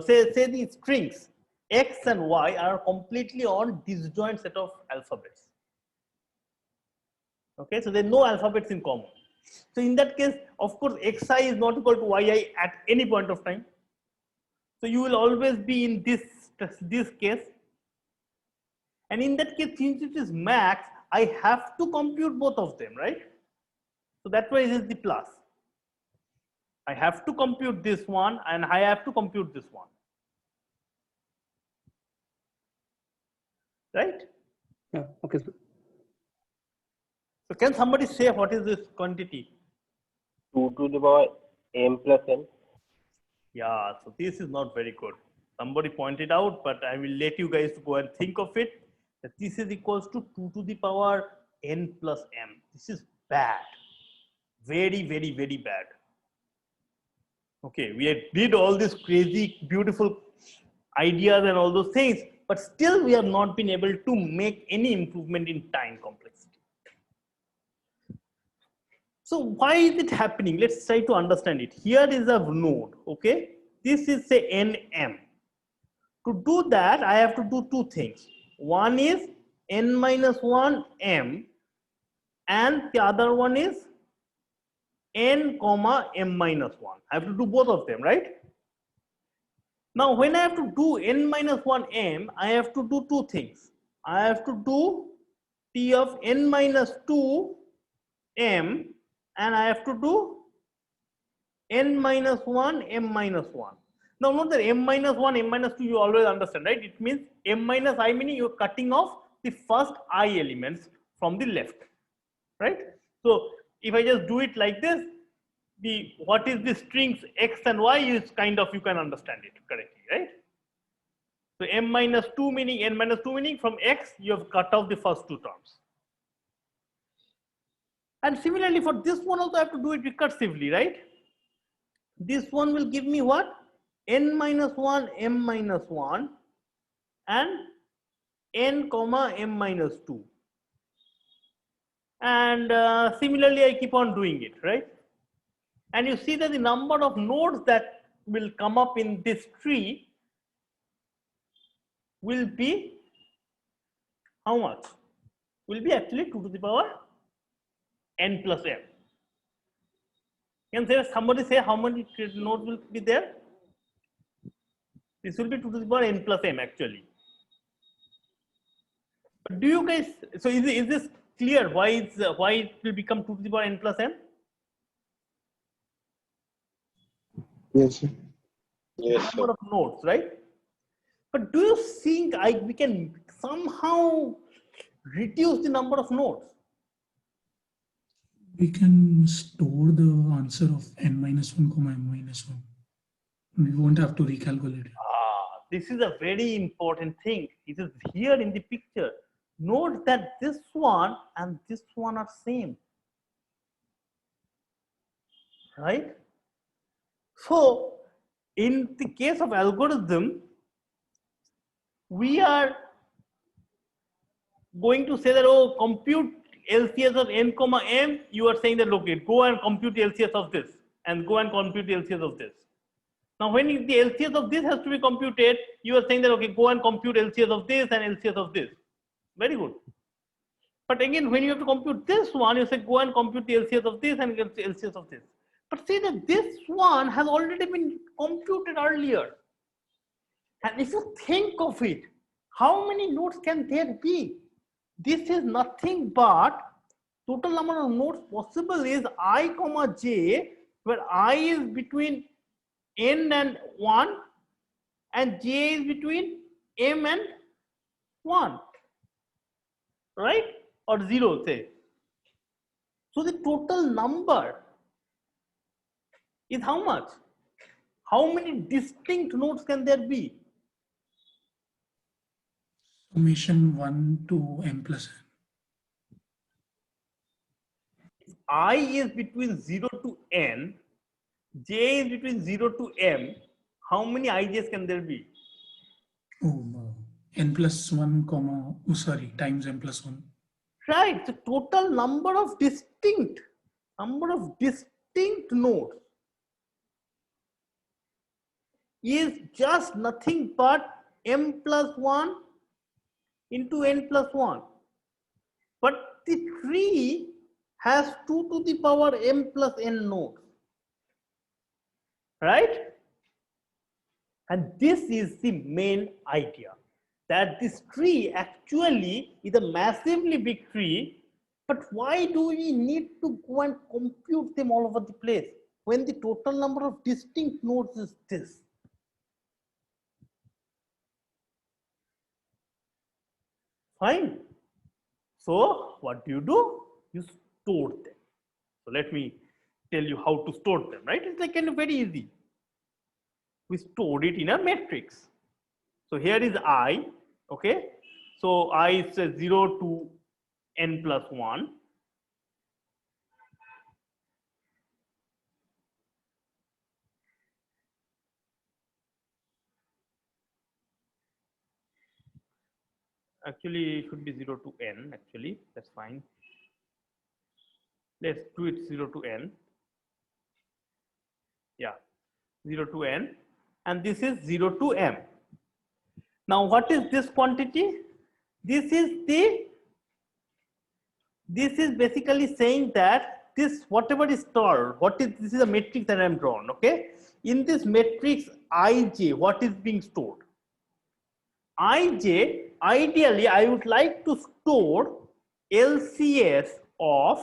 say the strings X and Y are completely on disjoint set of alphabets. Okay, so there are no alphabets in common. So in that case, of course, Xi is not equal to Yi at any point of time. So you will always be in this case. And in that case, since it is max, I have to compute both of them, right? So that's why it is the plus. I have to compute this one and I have to compute this one. Right? Yeah, okay. So So can somebody say what is this quantity? 2 to the power m plus n. Yeah, so this is not very good. Somebody pointed out, but I will let you guys go and think of it. That this is equals to 2 to the power n plus m. This is bad. Very, very, very bad. Okay, we did all these crazy, beautiful ideas and all those things, but still we have not been able to make any improvement in time complexity. So why is it happening? Let's try to understand it. Here is a node, okay? This is say nm. To do that, I have to do two things. One is n minus 1 m and the other one is n comma m minus 1. I have to do both of them, right? Now, when I have to do n minus 1 m, I have to do two things. I have to do t of n minus 2 m and I have to do n minus 1 m minus 1. Now, note that m minus 1 m minus 2 you always understand, right? It means m minus I meaning you're cutting off the first I elements from the left, right? So if I just do it like this, the what is the strings x and y is kind of, you can understand it correctly, right? So m minus 2 meaning n minus 2 meaning from x you have cut off the first two terms. And similarly for this one also I have to do it recursively, right? This one will give me what? N minus 1 m minus 1 and n comma m minus 2. And similarly I keep on doing it, right? And you see that the number of nodes that will come up in this tree will be how much? Will be actually 2 to the power n plus m. Can somebody say how many nodes will be there? This will be 2 to the power n plus m actually. But do you guys, so is this clear why it will become 2 to the power n plus m? Yes, sir. Yes, sir. Number of nodes, right? But do you think we can somehow reduce the number of nodes? We can store the answer of n minus 1 comma m minus 1. We won't have to recalculate it. This is a very important thing. It is here in the picture. Note that this one and this one are same, right? So in the case of algorithm, we are going to say that, oh, compute LCS of n comma m. You are saying that, okay, go and compute the LCS of this and go and compute the LCS of this. Now, when the LCS of this has to be computed, you are saying that, okay, go and compute LCS of this and LCS of this. Very good. But again, when you have to compute this one, you say, go and compute the LCS of this and LCS of this. But see that this one has already been computed earlier. And if you think of it, how many nodes can there be? This is nothing but total number of nodes possible is I comma j, where I is between n and 1 and j is between m and 1, right? Or 0 say. So the total number is how much? How many distinct nodes can there be? Summation 1 to m plus n. If I is between 0 to n, j is between 0 to m, how many ij's can there be? N plus 1 comma, times n plus 1. Right, the total number of distinct nodes is just nothing but m plus 1 into n plus 1. But the tree has 2 to the power m plus n nodes, right? And this is the main idea, that this tree actually is a massively big tree, but why do we need to go and compute them all over the place when the total number of distinct nodes is this? Fine. So what do? You store them. So let me tell you how to store them, right? It's like kind of very easy. We store it in a matrix. So here is I, okay? So I is 0 to n plus 1. Actually, it should be 0 to n, actually, that's fine. Let's do it 0 to n. Yeah, 0 to n. And this is 0 to m. Now, what is this quantity? This is basically saying that this whatever is stored, this is a matrix that I'm drawn, okay? In this matrix Ij, what is being stored? Ij, ideally, I would like to store LCS of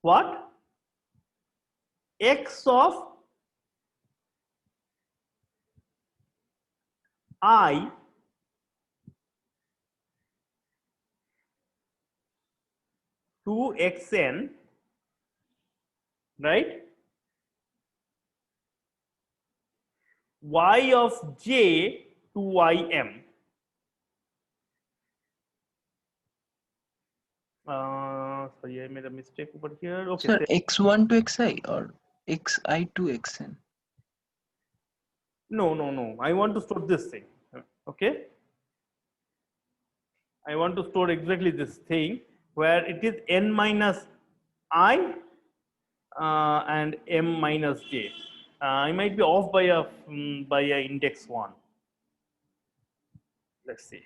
what? X of I to xn, right? Y of j to ym. Sorry, I made a mistake over here. Okay. Sir, x1 to xi or xi to xn? No. I want to store this thing. Okay. I want to store exactly this thing where it is n minus I and m minus j. I might be off by a index 1. Let's see.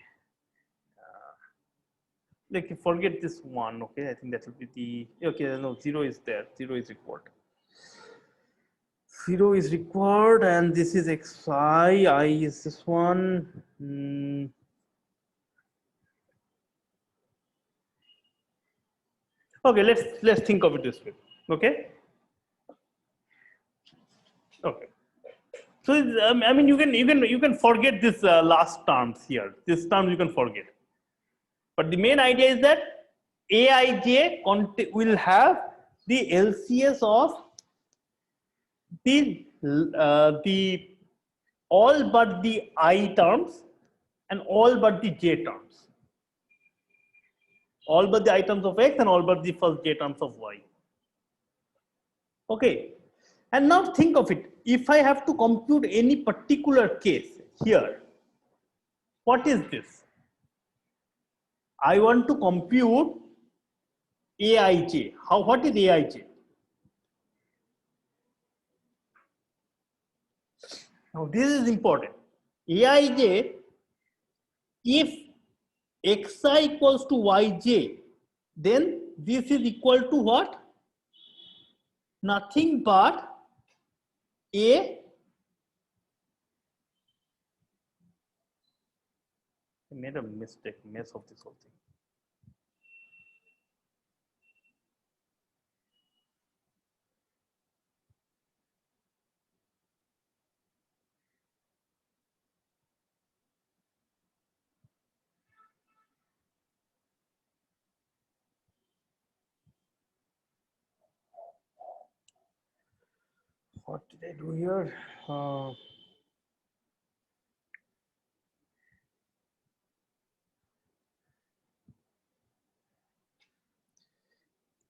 Like forget this 1. Okay, I think that will be the okay. No, 0 is there. 0 is required. 0 is required, and this is xi. I is this one. Okay, let's think of it this way. Okay. Okay. So I mean, you can forget this last terms here. This term you can forget. But the main idea is that Aij will have the LCS of the all but the I terms and all but the j terms. All but the I terms of x and all but the first j terms of y. Okay. And now think of it. If I have to compute any particular case here, what is this? I want to compute Aij. What is Aij? Now this is important. Aij, if xi equals to yj, then this is equal to what? Nothing but I made a mess of this whole thing. What did I do here?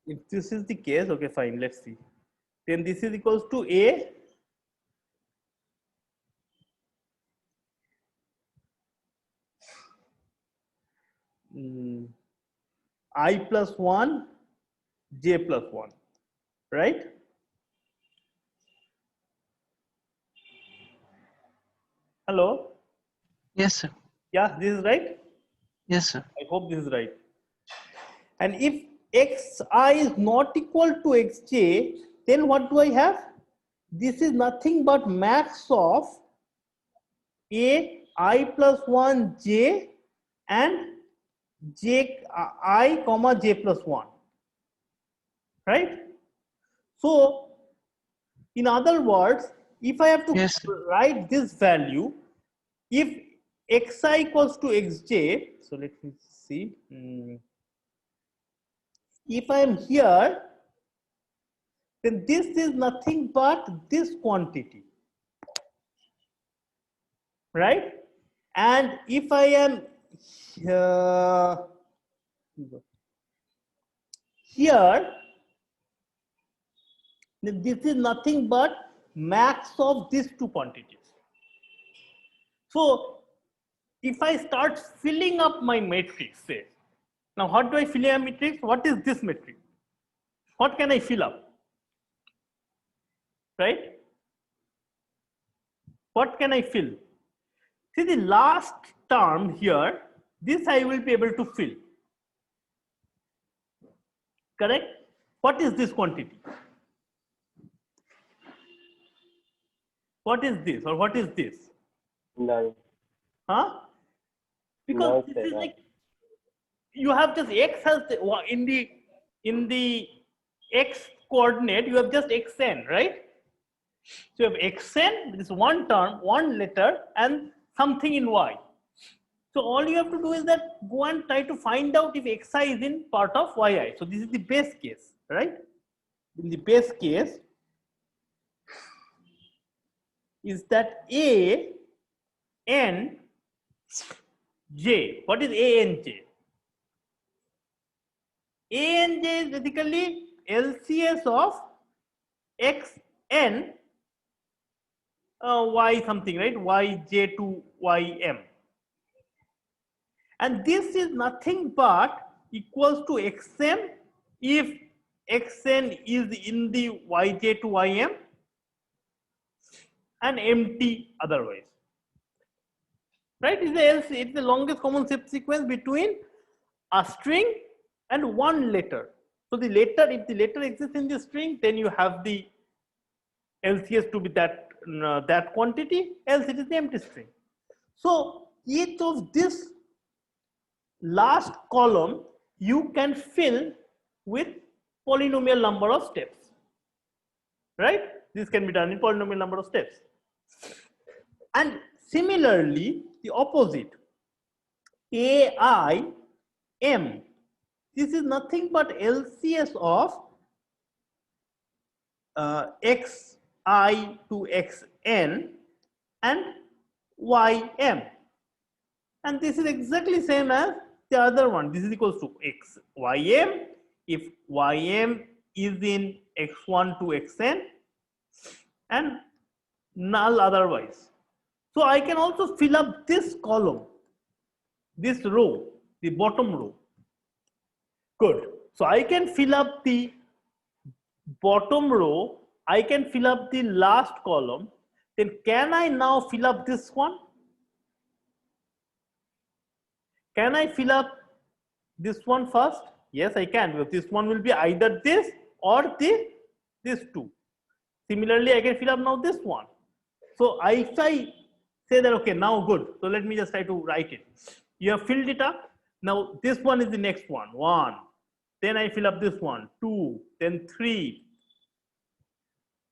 If this is the case, okay, fine, let's see. Then this is equals to A I plus 1, j plus 1, right? Hello? Yes, sir. Yeah, this is right? Yes, sir. I hope this is right. And if xi is not equal to xj, then what do I have? This is nothing but max of a I plus 1 j and j I comma j plus 1, right? So in other words, if I have to Yes, sir. write this value, if xi equals to xj, so let me see. If I am here, then this is nothing but this quantity, right? And if I am here, then this is nothing but max of these two quantities. So if I start filling up my matrix, say, now how do I fill a matrix? What is this matrix? What can I fill up? Right? What can I fill? See the last term here, this I will be able to fill. Correct? What is this quantity? What is this or what is this? None. Huh? Because No, this sir, is no. like you have just x has the, in the x coordinate you have just xn, right? So you have xn, this one term, one letter, and something in y. So all you have to do is that go and try to find out if xi is in part of yi. So this is the base case, right? In the base case is that a n j. What is a n j? A n j is basically LCS of x n y something, right? Yj to ym. And this is nothing but equals to xm if xn is in the yj to ym and empty otherwise. Right? It's the longest common subsequence between a string and one letter. So the letter, if the letter exists in the string, then you have the LCS to be that that quantity, else it is the empty string. So each of this last column you can fill with polynomial number of steps, right? This can be done in polynomial number of steps. And similarly, the opposite, AIM, this is nothing but LCS of xi to xn and ym. And this is exactly same as the other one. This is equals to ym if ym is in x1 to xn and null otherwise. So I can also fill up this column, this row, the bottom row. Good. So I can fill up the bottom row, I can fill up the last column. Then can I now fill up this one? Can I fill up this one first? Yes, I can, because this one will be either this or this two. Similarly, I can fill up now this one. So if I say that, okay, now good. So let me just try to write it. You have filled it up. Now this one is the next one, 1. Then I fill up this one, 2, then 3.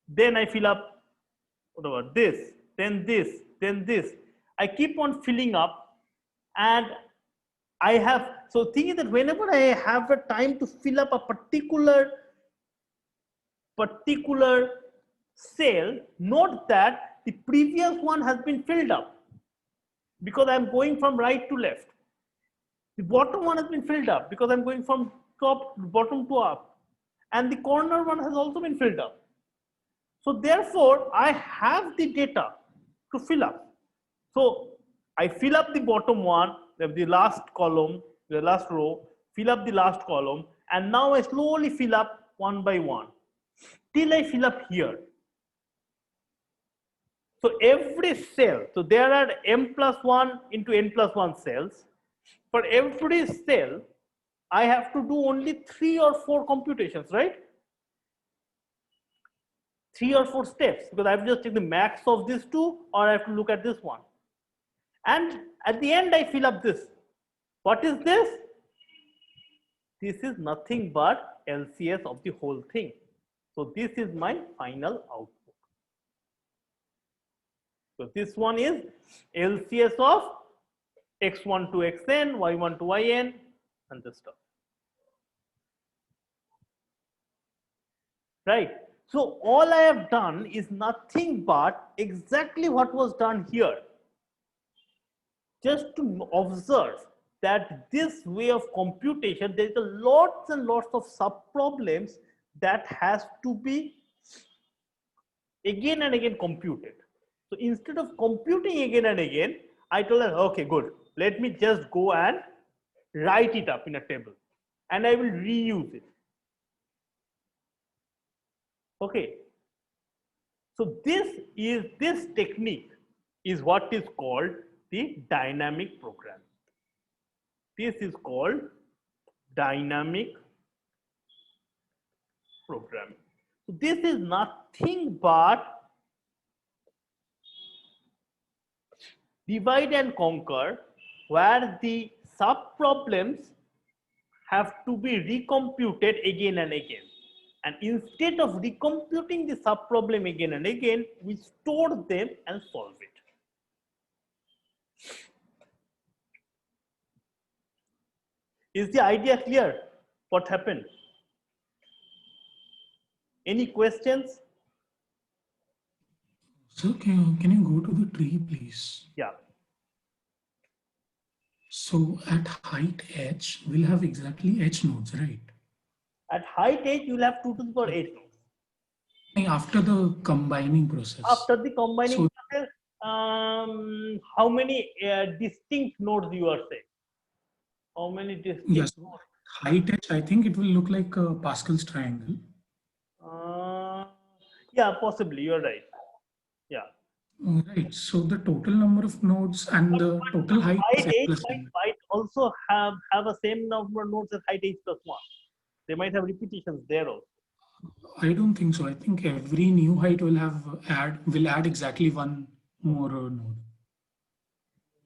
Then I fill up whatever, this, then this, then this. I keep on filling up, and I have, so thing is that whenever I have a time to fill up a particular cell, note that the previous one has been filled up because I'm going from right to left. The bottom one has been filled up because I'm going from bottom to up, and the corner one has also been filled up. So therefore, I have the data to fill up. So I fill up the bottom one, the last column, the last row, fill up the last column, and now I slowly fill up one by one till I fill up here. So every cell, so there are m plus 1 into n plus 1 cells. For every cell, I have to do only 3 or 4 computations, right? 3 or 4 steps, because I have just taken the max of these two, or I have to look at this one. And at the end, I fill up this. What is this? This is nothing but LCS of the whole thing. So this is my final output. So this one is LCS of x1 to xn, y1 to yn, and this stuff. Right? So all I have done is nothing but exactly what was done here. Just to observe that this way of computation, there is a lots and lots of sub-problems that has to be again and again computed. So instead of computing again and again, I told her, okay, good. Let me just go and write it up in a table, and I will reuse it. Okay. So this technique is what is called the dynamic programming. This is called dynamic programming. So this is nothing but divide and conquer, where the sub problems have to be recomputed again and again. And instead of recomputing the sub problem again and again, we store them and solve it. Is the idea clear? What happened? Any questions? So can you go to the tree, please? Yeah. So at height h, we'll have exactly h nodes, right? At height h, you'll have 2 to the power 8 nodes. After the combining process. After the combining So- process, how many distinct nodes you are saying? How many distinct Yes. nodes? Height h, I think it will look like Pascal's triangle. Yeah, possibly, you're right. Yeah. Right. So the total number of nodes and the total height is Height n h plus n. might also have a same number of nodes as height h plus 1. They might have repetitions there also. I don't think so. I think every new height will add exactly one more node.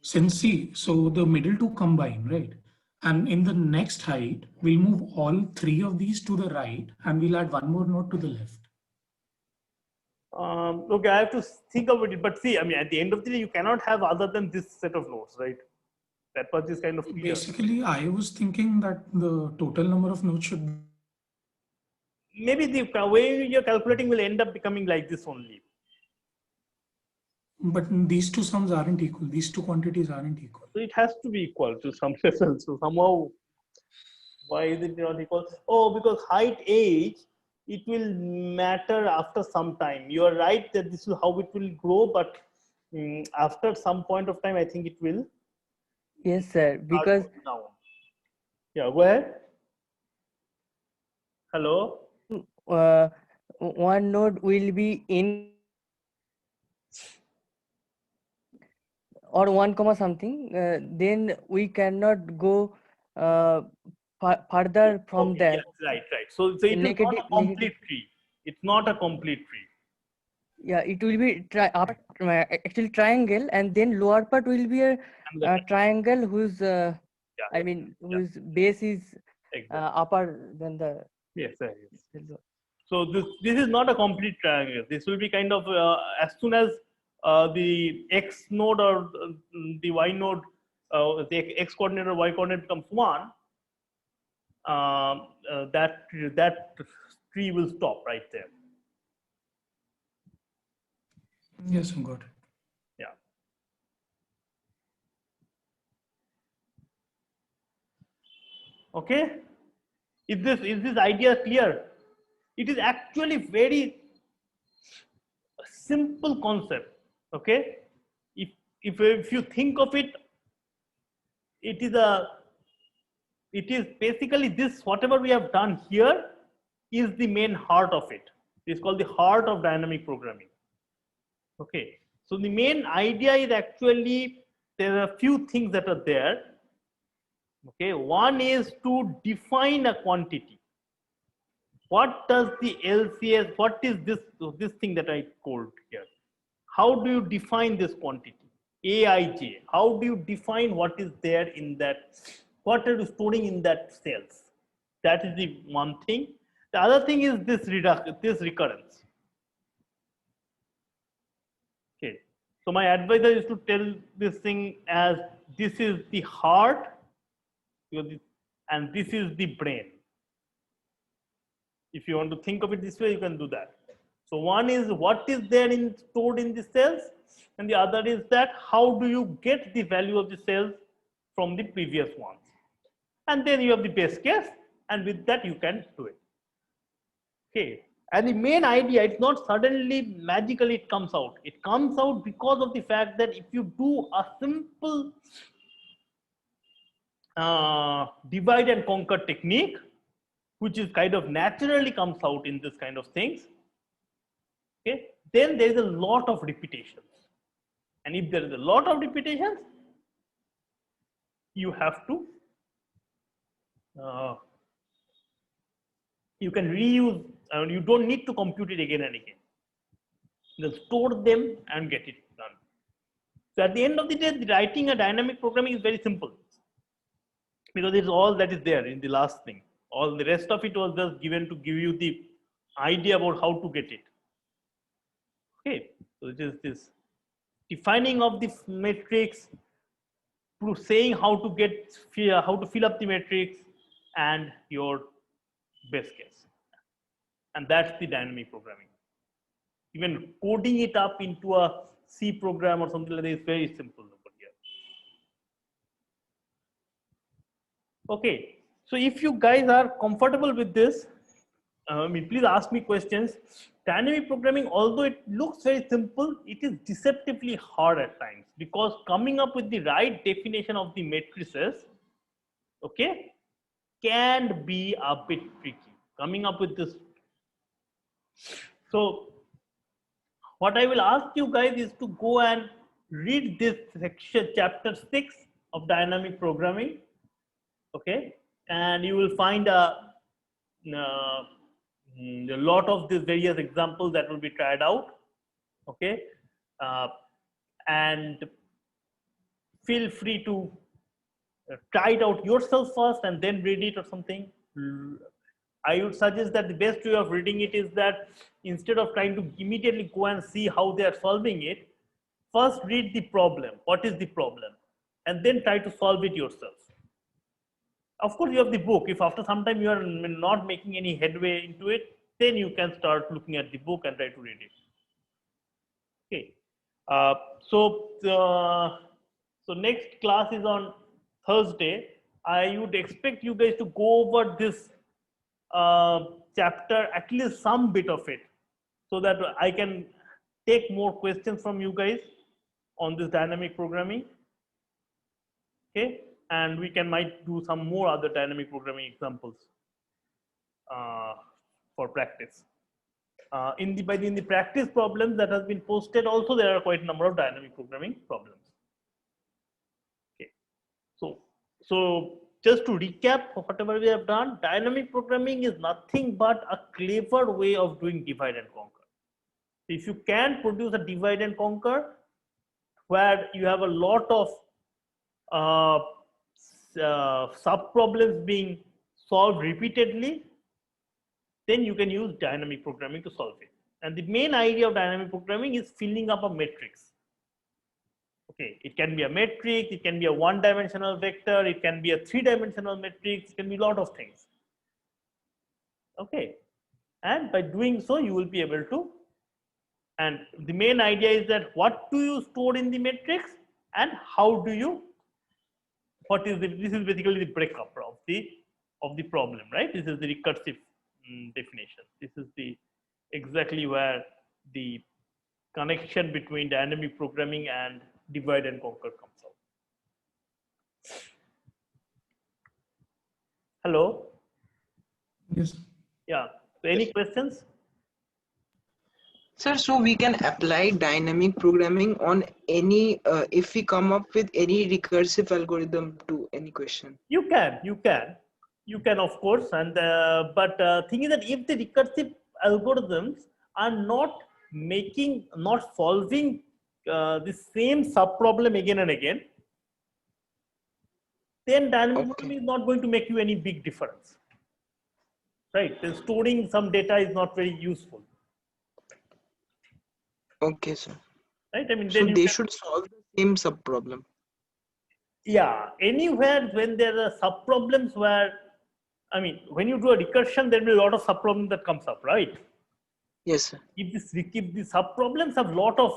Since see, so the middle two combine, right? And in the next height, we'll move all 3 of these to the right, and we'll add one more node to the left. Okay, I have to think about it, but see, I mean, at the end of the day, you cannot have other than this set of nodes, right? That much is kind of clear. Basically, I was thinking that the total number of nodes should. Maybe the way you're calculating will end up becoming like this only. But these two sums aren't equal. These two quantities aren't equal. So it has to be equal to some level. So somehow, why is it not equal? Oh, because height h, it will matter after some time. You are right that this is how it will grow, but after some point of time, I think it will. Yes, sir. Because Down. Yeah, go ahead. Hello. one node will be in or 1 comma something, then we cannot go further from Okay, there. yes, right. So it is not Negative- a complete tree. It's not a complete tree. Yeah, it will be actually triangle, and then lower part will be a Another triangle whose yeah, I mean whose base is exactly. upper than the Yes. So this is not a complete triangle. This will be kind of as soon as the x node or the y node, the x coordinate or y coordinate becomes 1, that tree will stop right there. Yes, I got it. Yeah. Okay. Is this idea clear? It is actually very simple concept. Okay. If you think of it, it is basically this, whatever we have done here is the main heart of it. It's called the heart of dynamic programming. Okay. So the main idea is actually there are a few things that are there. Okay, one is to define a quantity. What does the LCS, what is this thing that I called here? How do you define this quantity? Aij. How do you define what is there in that? What are you storing in that cells? That is the one thing. The other thing is this recurrence. Okay. So my advisor is to tell this thing as this is the heart, and this is the brain. If you want to think of it this way, you can do that. So one is what is there stored in the cells, and the other is that how do you get the value of the cells from the previous ones. And then you have the base case, and with that you can do it. Okay. And the main idea, it's not suddenly magically it comes out. It comes out because of the fact that if you do a simple divide and conquer technique, which is kind of naturally comes out in this kind of things, okay, then there is a lot of repetitions. And if there is a lot of repetitions, you have to, you can reuse, you don't need to compute it again and again. Just store them and get it done. So at the end of the day, writing a dynamic programming is very simple, because it's all that is there in the last thing. All the rest of it was just given to give you the idea about how to get it. Okay, so it is this defining of the matrix, to saying how to get, how to fill up the matrix, and your base case. And that's the dynamic programming. Even coding it up into a C program or something like that is very simple over here. Okay, so if you guys are comfortable with this, please ask me questions. Dynamic programming, although it looks very simple, it is deceptively hard at times, because coming up with the right definition of the matrices, okay, can be a bit tricky. Coming up with this. So what I will ask you guys is to go and read this section, chapter 6 of dynamic programming, okay, and you will find a lot of these various examples that will be tried out, okay, and feel free to try it out yourself first and then read it or something. I would suggest that the best way of reading it is that instead of trying to immediately go and see how they are solving it, first read the problem. What is the problem? And then try to solve it yourself. Of course, you have the book. If after some time you are not making any headway into it, then you can start looking at the book and try to read it. Okay. So next class is on Thursday. I would expect you guys to go over this chapter, at least some bit of it, so that I can take more questions from you guys on this dynamic programming. Okay, and we might do some more other dynamic programming examples for practice. In the practice problems that has been posted, also there are quite a number of dynamic programming problems. Okay, so just to recap whatever we have done, dynamic programming is nothing but a clever way of doing divide and conquer. If you can produce a divide and conquer where you have a lot of sub problems being solved repeatedly, then you can use dynamic programming to solve it. And the main idea of dynamic programming is filling up a matrix. Okay, it can be a matrix, it can be a one-dimensional vector, it can be a three-dimensional matrix, it can be a lot of things. Okay, and by doing so, you will be able to. And the main idea is that what do you store in the matrix, and how do you? This is basically the breakup of the problem, right? This is the recursive definition. This is exactly where the connection between dynamic programming and divide and conquer comes out. Hello. Yes. Yeah. So any questions? Sir, so we can apply dynamic programming on any, if we come up with any recursive algorithm to any question. You can, of course. And but thing is that if the recursive algorithms are not solving the same sub problem again and again, then dynamic programming is not going to make you any big difference, right? Then storing some data is not very useful, Okay, sir. right? I mean, So then you they can, should solve the same sub problem. yeah, anywhere when there are sub problems where, I mean, when you do a recursion, there will be a lot of sub problems that comes up, right? Yes, sir. If the sub problems have lot of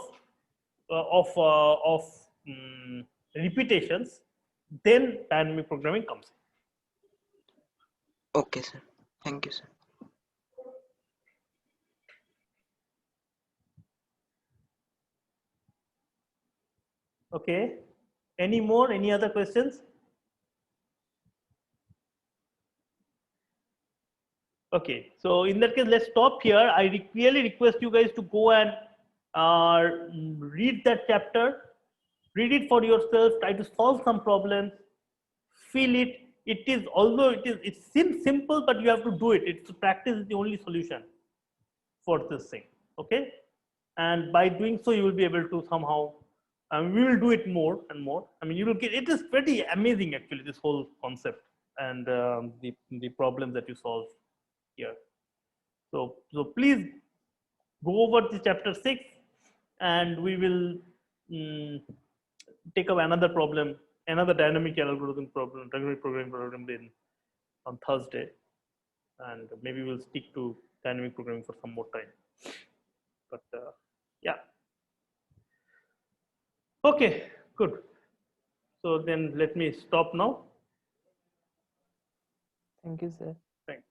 repetitions, then dynamic programming comes in. Okay, sir. Thank you, sir. Okay. Any other questions? Okay, so in that case, let's stop here. I really request you guys to go and read that chapter, read it for yourself, try to solve some problems, feel it. It is, although it seems simple, but you have to do it. It's practice is the only solution for this thing. Okay, and by doing so, you will be able to somehow. We will do it more and more. I mean, you will get. It is pretty amazing actually. This whole concept and the problems that you solve here. So please go over the chapter 6, and we will take up another problem, another dynamic algorithm problem, dynamic programming problem on Thursday, and maybe we'll stick to dynamic programming for some more time. But yeah, okay, good. So then let me stop now. Thank you, sir. Thanks.